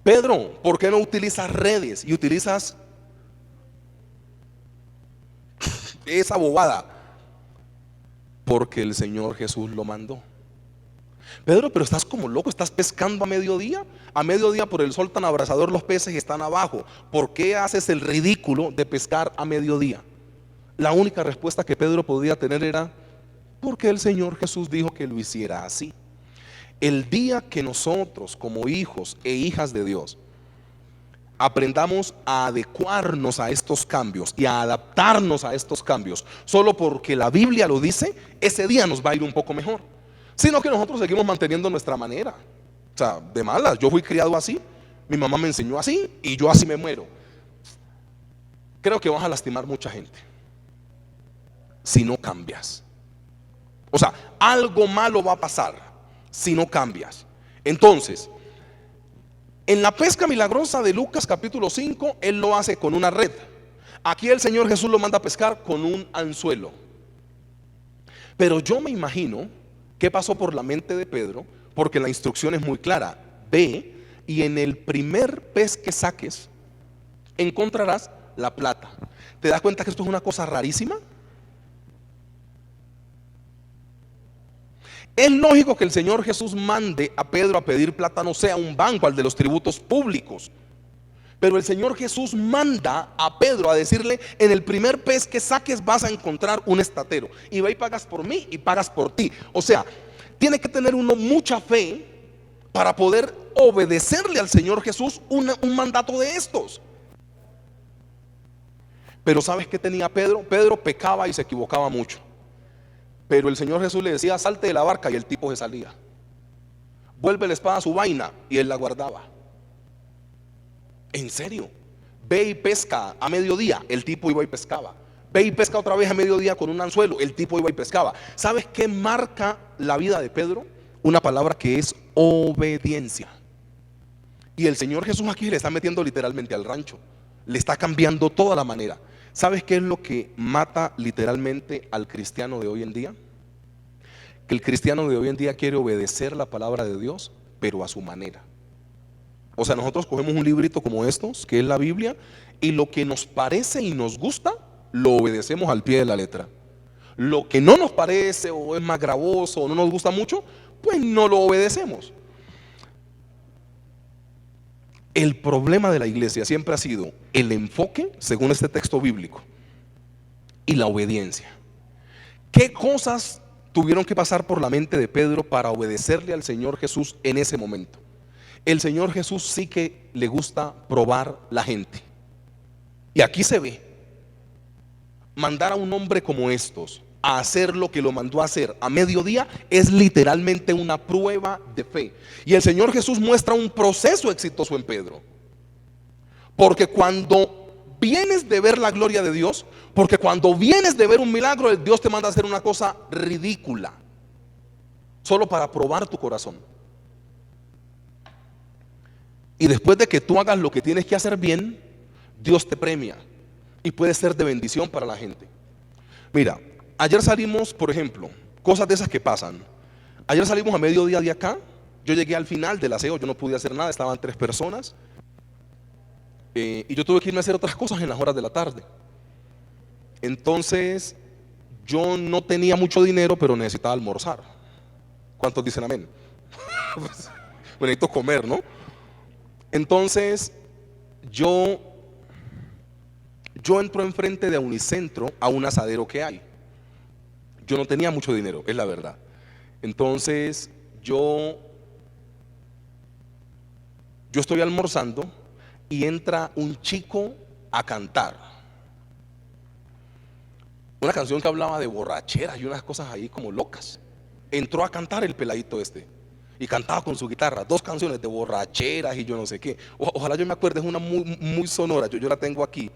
Pedro, ¿por qué no utilizas redes y utilizas esa bobada? Porque el Señor Jesús lo mandó. Pedro, pero estás como loco, estás pescando a mediodía. A mediodía por el sol tan abrasador los peces están abajo. ¿Por qué haces el ridículo de pescar a mediodía? La única respuesta que Pedro podía tener era: porque el Señor Jesús dijo que lo hiciera así. El día que nosotros, como hijos e hijas de Dios, aprendamos a adecuarnos a estos cambios y a adaptarnos a estos cambios solo porque la Biblia lo dice, ese día nos va a ir un poco mejor. Sino que nosotros seguimos manteniendo nuestra manera. O sea, de malas, yo fui criado así, mi mamá me enseñó así y yo así me muero. Creo que vas a lastimar mucha gente si no cambias. O sea, algo malo va a pasar si no cambias. Entonces, en la pesca milagrosa de Lucas capítulo 5, él lo hace con una red. Aquí el Señor Jesús lo manda a pescar con un anzuelo. Pero yo me imagino qué pasó por la mente de Pedro, porque la instrucción es muy clara: ve y en el primer pez que saques encontrarás la plata. ¿Te das cuenta que esto es una cosa rarísima? Es lógico que el Señor Jesús mande a Pedro a pedir plata, no sea un banco, al de los tributos públicos. Pero el Señor Jesús manda a Pedro a decirle: en el primer pez que saques vas a encontrar un estatero, y va y pagas por mí y pagas por ti. O sea, tiene que tener uno mucha fe para poder obedecerle al Señor Jesús un mandato de estos. Pero ¿sabes qué tenía Pedro? Pedro pecaba y se equivocaba mucho. Pero el Señor Jesús le decía: salte de la barca, y el tipo se salía. Vuelve la espada a su vaina, y él la guardaba. En serio, ve y pesca a mediodía, el tipo iba y pescaba. Ve y pesca otra vez a mediodía con un anzuelo, el tipo iba y pescaba. ¿Sabes qué marca la vida de Pedro? Una palabra que es obediencia. Y el Señor Jesús aquí le está metiendo literalmente al rancho, le está cambiando toda la manera. ¿Sabes qué es lo que mata literalmente al cristiano de hoy en día? Que el cristiano de hoy en día quiere obedecer la palabra de Dios, pero a su manera. O sea, nosotros cogemos un librito como estos, que es la Biblia, y lo que nos parece y nos gusta, lo obedecemos al pie de la letra. Lo que no nos parece, o es más gravoso, o no nos gusta mucho, pues no lo obedecemos. El problema de la iglesia siempre ha sido el enfoque, según este texto bíblico, y la obediencia. ¿Qué cosas tuvieron que pasar por la mente de Pedro para obedecerle al Señor Jesús en ese momento? El Señor Jesús sí que le gusta probar la gente. Y aquí se ve. Mandar a un hombre como estos a hacer lo que lo mandó a hacer a mediodía es literalmente una prueba de fe. Y el Señor Jesús muestra un proceso exitoso en Pedro. Porque cuando vienes de ver la gloria de Dios, porque cuando vienes de ver un milagro, Dios te manda a hacer una cosa ridícula, solo para probar tu corazón. Y después de que tú hagas lo que tienes que hacer bien, Dios te premia y puede ser de bendición para la gente. Mira, ayer salimos, por ejemplo, cosas de esas que pasan. Ayer salimos a mediodía de acá. Yo llegué al final del aseo, yo no pude hacer nada, estaban 3 personas. Y yo tuve que irme a hacer otras cosas en las horas de la tarde. Entonces, yo no tenía mucho dinero, pero necesitaba almorzar. ¿Cuántos dicen amén? Pues, necesito comer, ¿no? Entonces yo entro enfrente de Unicentro a un asadero que hay. Yo no tenía mucho dinero, es la verdad. Entonces yo estoy almorzando y entra un chico a cantar una canción que hablaba de borracheras y unas cosas ahí como locas. Entró a cantar el peladito este y cantaba con su guitarra 2 canciones de borracheras y yo no sé qué. Ojalá yo me acuerde, es una muy sonora, yo la tengo aquí.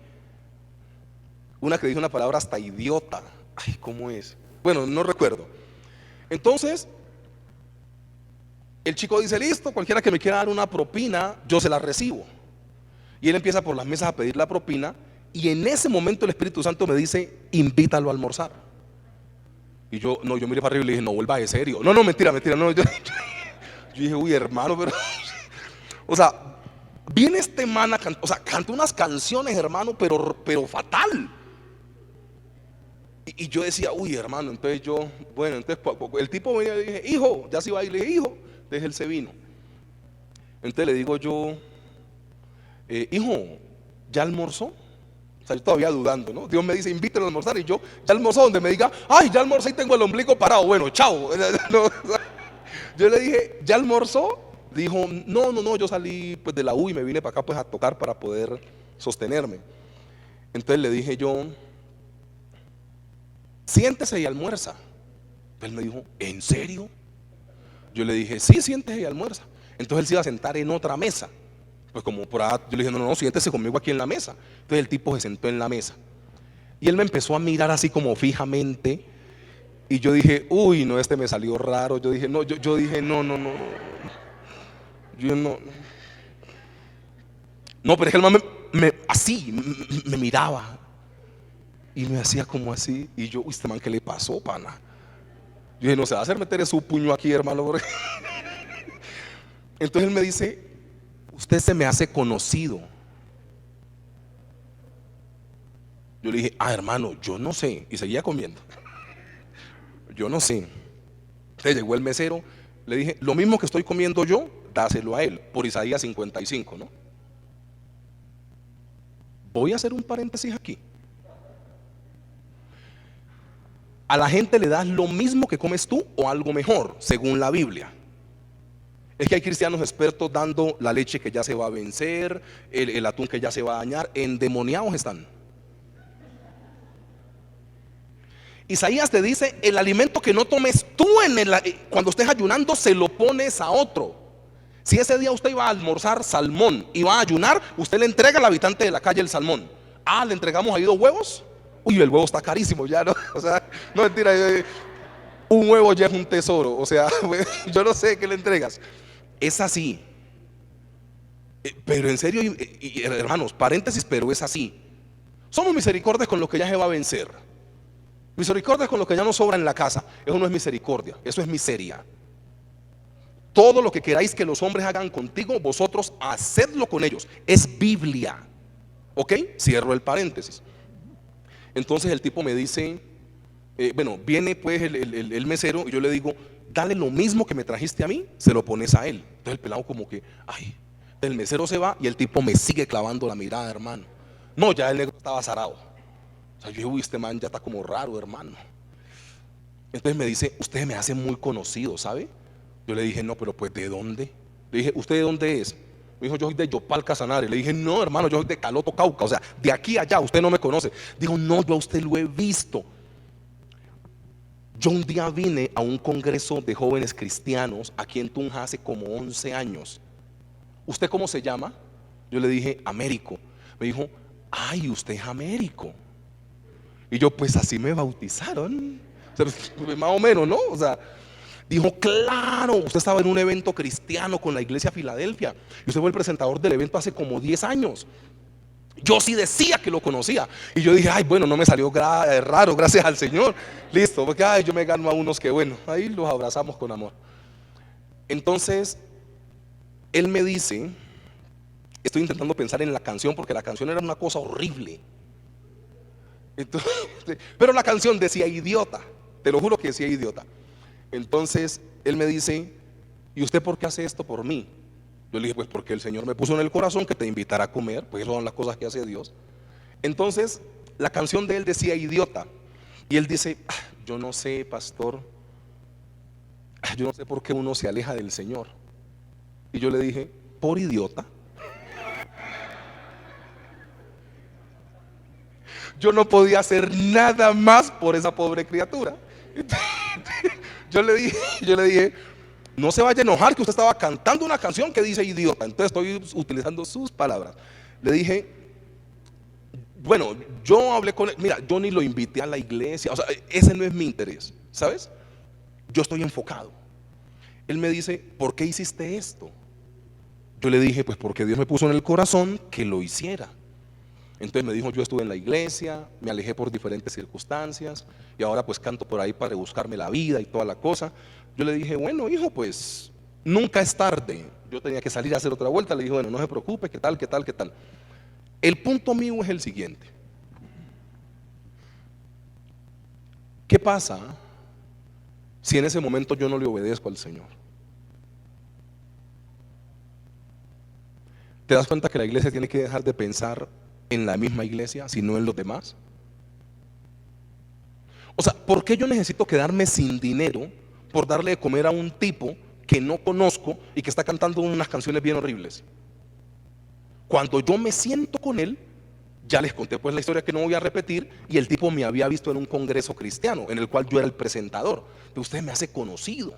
Una que dice una palabra hasta idiota. Ay, ¿cómo es? Bueno, no recuerdo. Entonces el chico dice: listo, cualquiera que me quiera dar una propina, yo se la recibo. Y él empieza por las mesas a pedir la propina, y en ese momento el Espíritu Santo me dice: invítalo a almorzar. Y yo miré para arriba y le dije: no, vuelva de serio. No, mentira, no, yo dije: uy, hermano, pero o sea, viene este man a cantar, o sea, canta unas canciones, hermano, pero fatal. Y yo decía: uy, hermano. Entonces el tipo venía y le dije: hijo, ya se iba a ir. Le dije: hijo, él se vino. Entonces le digo yo: hijo, ¿ya almorzó? O sea, yo todavía dudando, ¿no? Dios me dice: invítelo a almorzar, y yo: ¿ya almorzó? Donde me diga: ay, ya almorcé y tengo el ombligo parado. Bueno, chao. Yo le dije: ¿ya almorzó? Dijo: no, yo salí pues de la U y me vine para acá pues a tocar para poder sostenerme. Entonces le dije yo: siéntese y almuerza. Él me dijo: ¿en serio? Yo le dije: sí, siéntese y almuerza. Entonces él se iba a sentar en otra mesa. Pues como por ahí, yo le dije: no, siéntese conmigo aquí en la mesa. Entonces el tipo se sentó en la mesa y él me empezó a mirar así como fijamente. Y yo dije: uy, no, este me salió raro. Yo dije: no, yo dije: no. Yo no. No, pero es que el man me miraba y me hacía como así. Y yo: uy, este man, ¿qué le pasó, pana? Yo dije: no se va a hacer meter su puño aquí, hermano. Entonces él me dice: usted se me hace conocido. Yo le dije, hermano, yo no sé. Y seguía comiendo. Yo no sé. Entonces llegó el mesero, le dije, lo mismo que estoy comiendo yo, dáselo a él, por Isaías 55, ¿no? Voy a hacer un paréntesis aquí. A la gente le das lo mismo que comes tú o algo mejor, según la Biblia. Es que hay cristianos expertos dando la leche que ya se va a vencer, el atún que ya se va a dañar, endemoniados están. Isaías te dice, el alimento que no tomes tú cuando estés ayunando, se lo pones a otro. Si ese día usted iba a almorzar salmón y va a ayunar, usted le entrega al habitante de la calle el salmón. Le entregamos ahí 2 huevos. Uy, el huevo está carísimo ya, ¿no? O sea, no mentira, un huevo ya es un tesoro. O sea, yo no sé qué le entregas. Es así. Pero en serio, hermanos, paréntesis, pero es así. Somos misericordias con lo que ya se va a vencer. Misericordia con lo que ya no sobra en la casa. Eso no es misericordia, eso es miseria. Todo lo que queráis que los hombres hagan contigo, vosotros hacedlo con ellos. Es Biblia. ¿Ok? Cierro el paréntesis. Entonces el tipo me dice, viene pues el mesero y yo le digo, dale lo mismo que me trajiste a mí, se lo pones a él. Entonces el pelado como que, el mesero se va y el tipo me sigue clavando la mirada, hermano. No, ya el negro estaba azarado. O sea, yo dije, este man ya está como raro, hermano. Entonces me dice, usted me hace muy conocido, ¿sabe? Yo le dije, no, pero pues ¿de dónde? Le dije, ¿usted de dónde es? Me dijo, yo soy de Yopal, Casanare. Le dije, no, hermano, yo soy de Caloto, Cauca. O sea, de aquí a allá, usted no me conoce. Dijo, no, yo a usted lo he visto. Yo un día vine a un congreso de jóvenes cristianos aquí en Tunja hace como 11 años. ¿Usted cómo se llama? Yo le dije, Américo. Me dijo, usted es Américo. Y yo, pues así me bautizaron. O sea, pues, más o menos, ¿no? O sea, dijo, claro, usted estaba en un evento cristiano con la iglesia Filadelfia y usted fue el presentador del evento hace como 10 años. Yo sí decía que lo conocía. Y yo dije, bueno, no me salió raro, gracias al Señor. Listo, porque yo me gano a unos que bueno, ahí los abrazamos con amor. Entonces, él me dice, estoy intentando pensar en la canción porque la canción era una cosa horrible. Entonces, pero la canción decía idiota, te lo juro que decía idiota. Entonces él me dice, ¿y usted por qué hace esto por mí? Yo le dije, pues porque el Señor me puso en el corazón que te invitara a comer, pues eso son las cosas que hace Dios. Entonces la canción de él decía idiota. Y él dice, yo no sé, pastor, yo no sé por qué uno se aleja del Señor. Y yo le dije, por idiota. Yo no podía hacer nada más por esa pobre criatura. Yo le dije, no se vaya a enojar que usted estaba cantando una canción que dice idiota. Entonces estoy utilizando sus palabras. Le dije, bueno, yo hablé con él. Mira, yo ni lo invité a la iglesia. O sea, ese no es mi interés, ¿sabes? Yo estoy enfocado. Él me dice, ¿por qué hiciste esto? Yo le dije, pues porque Dios me puso en el corazón que lo hiciera. Entonces me dijo, yo estuve en la iglesia, me alejé por diferentes circunstancias y ahora pues canto por ahí para buscarme la vida y toda la cosa. Yo le dije, bueno, hijo, pues nunca es tarde. Yo tenía que salir a hacer otra vuelta. Le dije, bueno, no se preocupe, qué tal, qué tal, qué tal. El punto mío es el siguiente. ¿Qué pasa si en ese momento yo no le obedezco al Señor? ¿Te das cuenta que la iglesia tiene que dejar de pensar en la misma iglesia, sino en los demás? O sea, ¿por qué yo necesito quedarme sin dinero por darle de comer a un tipo que no conozco y que está cantando unas canciones bien horribles? Cuando yo me siento con él, ya les conté pues la historia que no voy a repetir, y el tipo me había visto en un congreso cristiano en el cual yo era el presentador. Pero usted me hace conocido.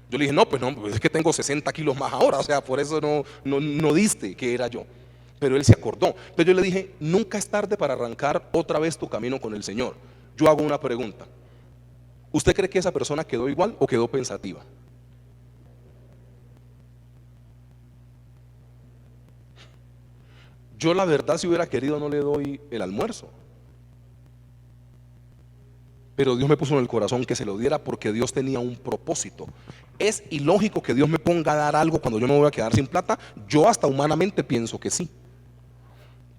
Yo le dije, no, pues es que tengo 60 kilos más ahora, o sea, por eso no diste que era yo. Pero él se acordó. Entonces yo le dije, nunca es tarde para arrancar otra vez tu camino con el Señor. Yo hago una pregunta. ¿Usted cree que esa persona quedó igual o quedó pensativa? Yo la verdad, si hubiera querido, no le doy el almuerzo. pero Dios me puso en el corazón que se lo diera porque Dios tenía un propósito. ¿Es ilógico que Dios me ponga a dar algo cuando yo me voy a quedar sin plata? Yo hasta humanamente pienso que sí.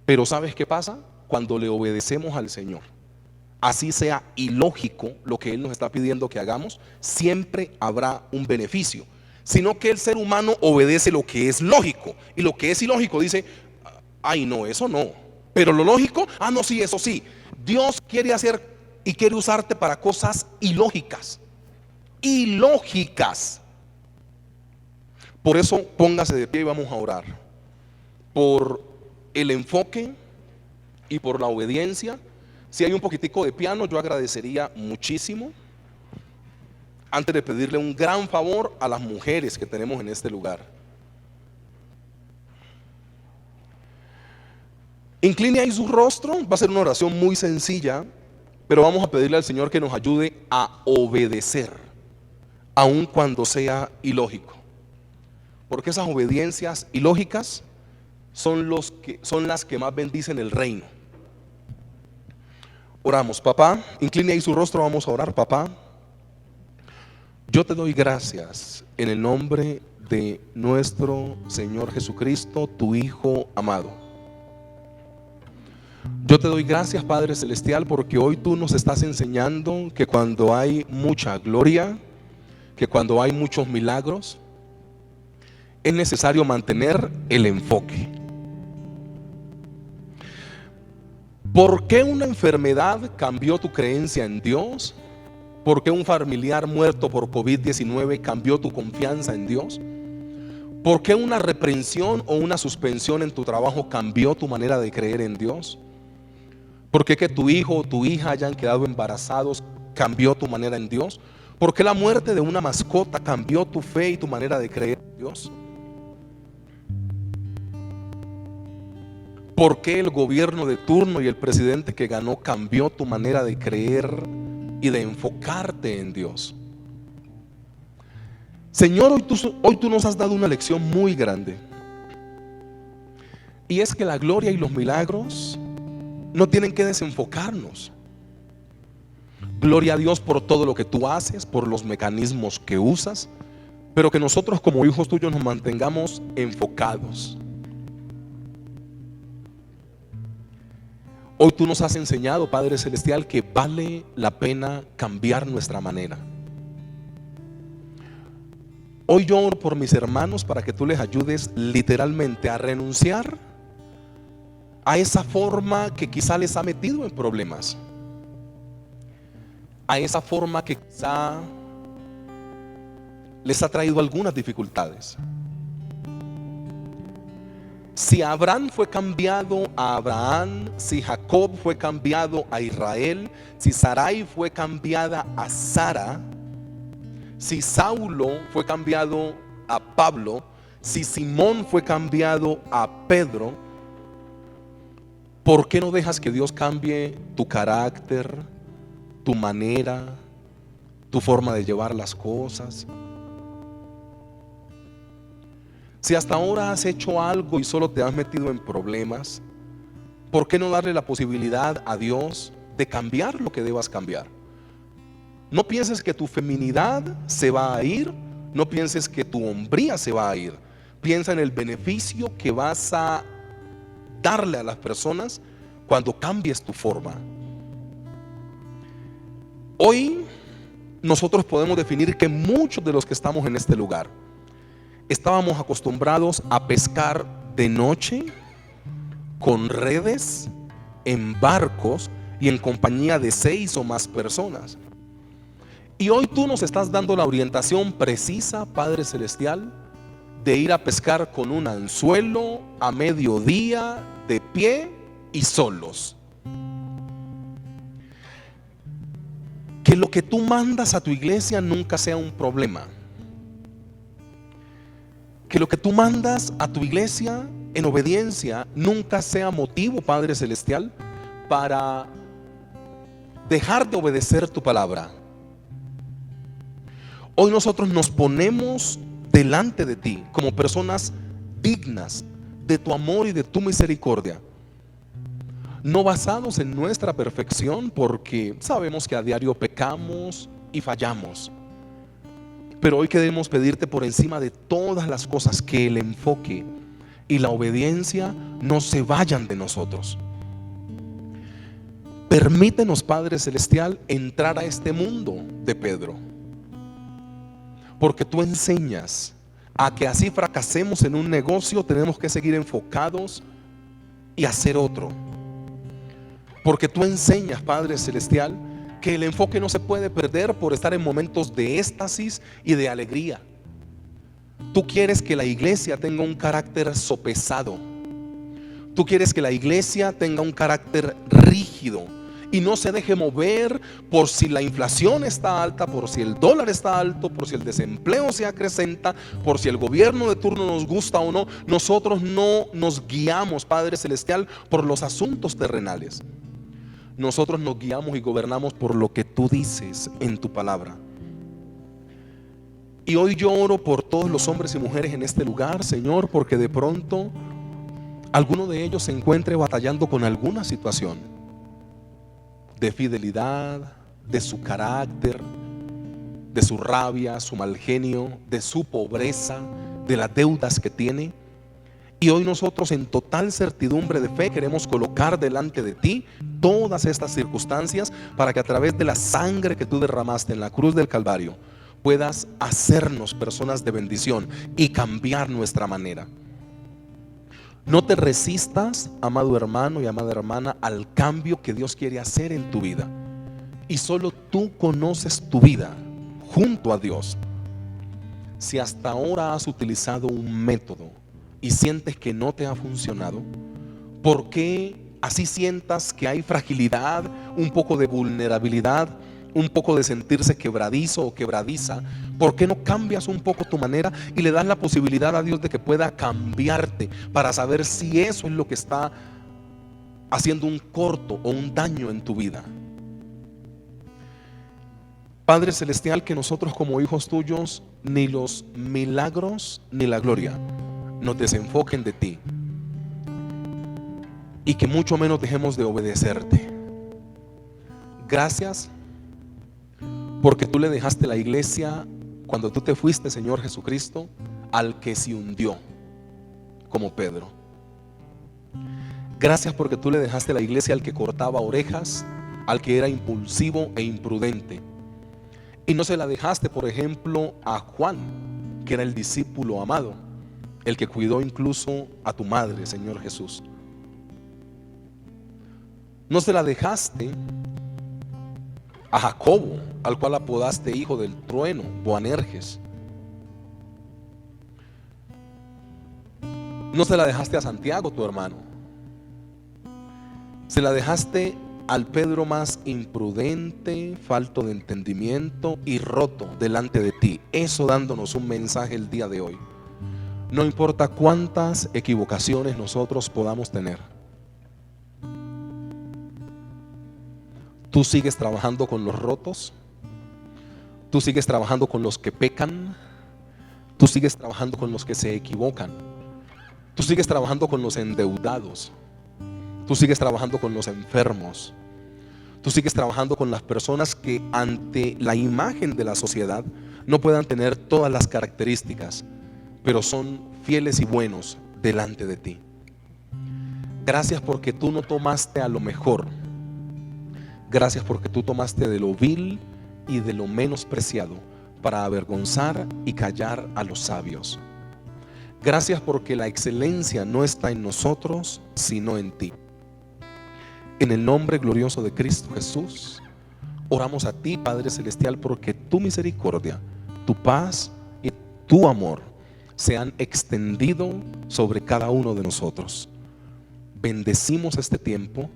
Pero ¿sabes qué pasa? Cuando le obedecemos al Señor, así sea ilógico lo que Él nos está pidiendo que hagamos, siempre habrá un beneficio. Sino que el ser humano obedece lo que es lógico, y lo que es ilógico dice: ay, no, eso no. Pero lo lógico, no, sí, eso sí. Dios quiere hacer y quiere usarte para cosas ilógicas. Ilógicas. Por eso póngase de pie y vamos a orar por el enfoque y por la obediencia. Si hay un poquitico de piano, yo agradecería muchísimo, antes de pedirle un gran favor a las mujeres que tenemos en este lugar. Incline ahí su rostro. Va a ser una oración muy sencilla, pero vamos a pedirle al Señor que nos ayude a obedecer, aun cuando sea ilógico, porque esas obediencias ilógicas son las que más bendicen el reino. Oramos. Papá, incline ahí su rostro, vamos a orar. Papá, yo te doy gracias en el nombre de nuestro Señor Jesucristo, tu Hijo amado. Yo te doy gracias, Padre Celestial, porque hoy tú nos estás enseñando que cuando hay mucha gloria, que cuando hay muchos milagros, es necesario mantener el enfoque. ¿Por qué una enfermedad cambió tu creencia en Dios? ¿Por qué un familiar muerto por COVID-19 cambió tu confianza en Dios? ¿Por qué una reprensión o una suspensión en tu trabajo cambió tu manera de creer en Dios? ¿Por qué que tu hijo o tu hija hayan quedado embarazados cambió tu manera en Dios? ¿Por qué la muerte de una mascota cambió tu fe y tu manera de creer en Dios? ¿Por qué el gobierno de turno y el presidente que ganó cambió tu manera de creer y de enfocarte en Dios? Señor, hoy tú nos has dado una lección muy grande, y es que la gloria y los milagros no tienen que desenfocarnos. Gloria a Dios por todo lo que tú haces, por los mecanismos que usas, pero que nosotros como hijos tuyos nos mantengamos enfocados. Hoy tú nos has enseñado, Padre Celestial, que vale la pena cambiar nuestra manera. Hoy yo oro por mis hermanos para que tú les ayudes literalmente a renunciar a esa forma que quizá les ha metido en problemas, a esa forma que quizá les ha traído algunas dificultades. Si Abraham fue cambiado a Abraham, si Jacob fue cambiado a Israel, si Sarai fue cambiada a Sara, si Saulo fue cambiado a Pablo, si Simón fue cambiado a Pedro, ¿por qué no dejas que Dios cambie tu carácter, tu manera, tu forma de llevar las cosas? Si hasta ahora has hecho algo y solo te has metido en problemas, ¿por qué no darle la posibilidad a Dios de cambiar lo que debas cambiar? No pienses que tu feminidad se va a ir, no pienses que tu hombría se va a ir. Piensa en el beneficio que vas a darle a las personas cuando cambies tu forma. Hoy nosotros podemos definir que muchos de los que estamos en este lugar estábamos acostumbrados a pescar de noche, con redes, en barcos y en compañía de 6 o más personas. Y hoy tú nos estás dando la orientación precisa, Padre Celestial, de ir a pescar con un anzuelo a mediodía, de pie y solos. Que lo que tú mandas a tu iglesia nunca sea un problema. Que lo que tú mandas a tu iglesia en obediencia nunca sea motivo, Padre Celestial, para dejar de obedecer tu palabra. Hoy nosotros nos ponemos delante de ti como personas dignas de tu amor y de tu misericordia. no basados en nuestra perfección, porque sabemos que a diario pecamos y fallamos. Pero hoy queremos pedirte por encima de todas las cosas que el enfoque y la obediencia no se vayan de nosotros. Permítenos, Padre Celestial, entrar a este mundo de Pedro, porque tú enseñas a que así fracasemos en un negocio, tenemos que seguir enfocados y hacer otro. Porque tú enseñas, Padre Celestial, que el enfoque no se puede perder por estar en momentos de éxtasis y de alegría. Tú quieres que la iglesia tenga un carácter sopesado. Tú quieres que la iglesia tenga un carácter rígido y no se deje mover por si la inflación está alta, por si el dólar está alto, por si el desempleo se acrecenta, por si el gobierno de turno nos gusta o no. Nosotros no nos guiamos, Padre Celestial, por los asuntos terrenales. Nosotros nos guiamos y gobernamos por lo que tú dices en tu palabra. Y hoy yo oro por todos los hombres y mujeres en este lugar, Señor, porque de pronto alguno de ellos se encuentre batallando con alguna situación de fidelidad, de su carácter, de su rabia, su mal genio, de su pobreza, de las deudas que tiene. Y hoy nosotros, en total certidumbre de fe, queremos colocar delante de ti todas estas circunstancias para que a través de la sangre que tú derramaste en la cruz del Calvario puedas hacernos personas de bendición y cambiar nuestra manera. No te resistas, amado hermano y amada hermana, al cambio que Dios quiere hacer en tu vida. Y solo tú conoces tu vida junto a Dios. Si hasta ahora has utilizado un método y sientes que no te ha funcionado, ¿por qué así sientas que hay fragilidad, un poco de vulnerabilidad, un poco de sentirse quebradizo o quebradiza? ¿Por qué no cambias un poco tu manera y le das la posibilidad a Dios de que pueda cambiarte para saber si eso es lo que está haciendo un corto o un daño en tu vida? Padre Celestial, que nosotros como hijos tuyos ni los milagros ni la gloria nos desenfoquen de ti, y que mucho menos dejemos de obedecerte. Gracias porque tú le dejaste la iglesia cuando tú te fuiste, Señor Jesucristo, al que se hundió, como Pedro. Gracias porque tú le dejaste la iglesia al que cortaba orejas, al que era impulsivo e imprudente. Y no se la dejaste, por ejemplo, a Juan, que era el discípulo amado, el que cuidó incluso a tu madre, Señor Jesús. No se la dejaste a Jacobo, al cual apodaste hijo del trueno, Boanerges. No se la dejaste a Santiago, tu hermano. Se la dejaste al Pedro más imprudente, falto de entendimiento y roto delante de ti. Eso dándonos un mensaje el día de hoy. No importa cuántas equivocaciones nosotros podamos tener, tú sigues trabajando con los rotos, tú sigues trabajando con los que pecan, tú sigues trabajando con los que se equivocan, tú sigues trabajando con los endeudados, tú sigues trabajando con los enfermos, tú sigues trabajando con las personas que ante la imagen de la sociedad no puedan tener todas las características, pero son fieles y buenos delante de ti. Gracias porque tú no tomaste a lo mejor. Gracias porque tú tomaste de lo vil y de lo menospreciado para avergonzar y callar a los sabios. Gracias porque la excelencia no está en nosotros, sino en ti. En el nombre glorioso de Cristo Jesús, oramos a ti, Padre Celestial, porque tu misericordia, tu paz y tu amor se han extendido sobre cada uno de nosotros. Bendecimos este tiempo,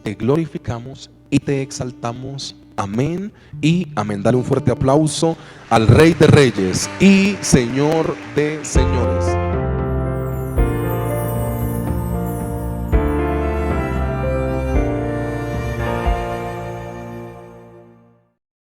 te glorificamos y te exaltamos. Amén y amén. Dale un fuerte aplauso al Rey de Reyes y Señor de Señores.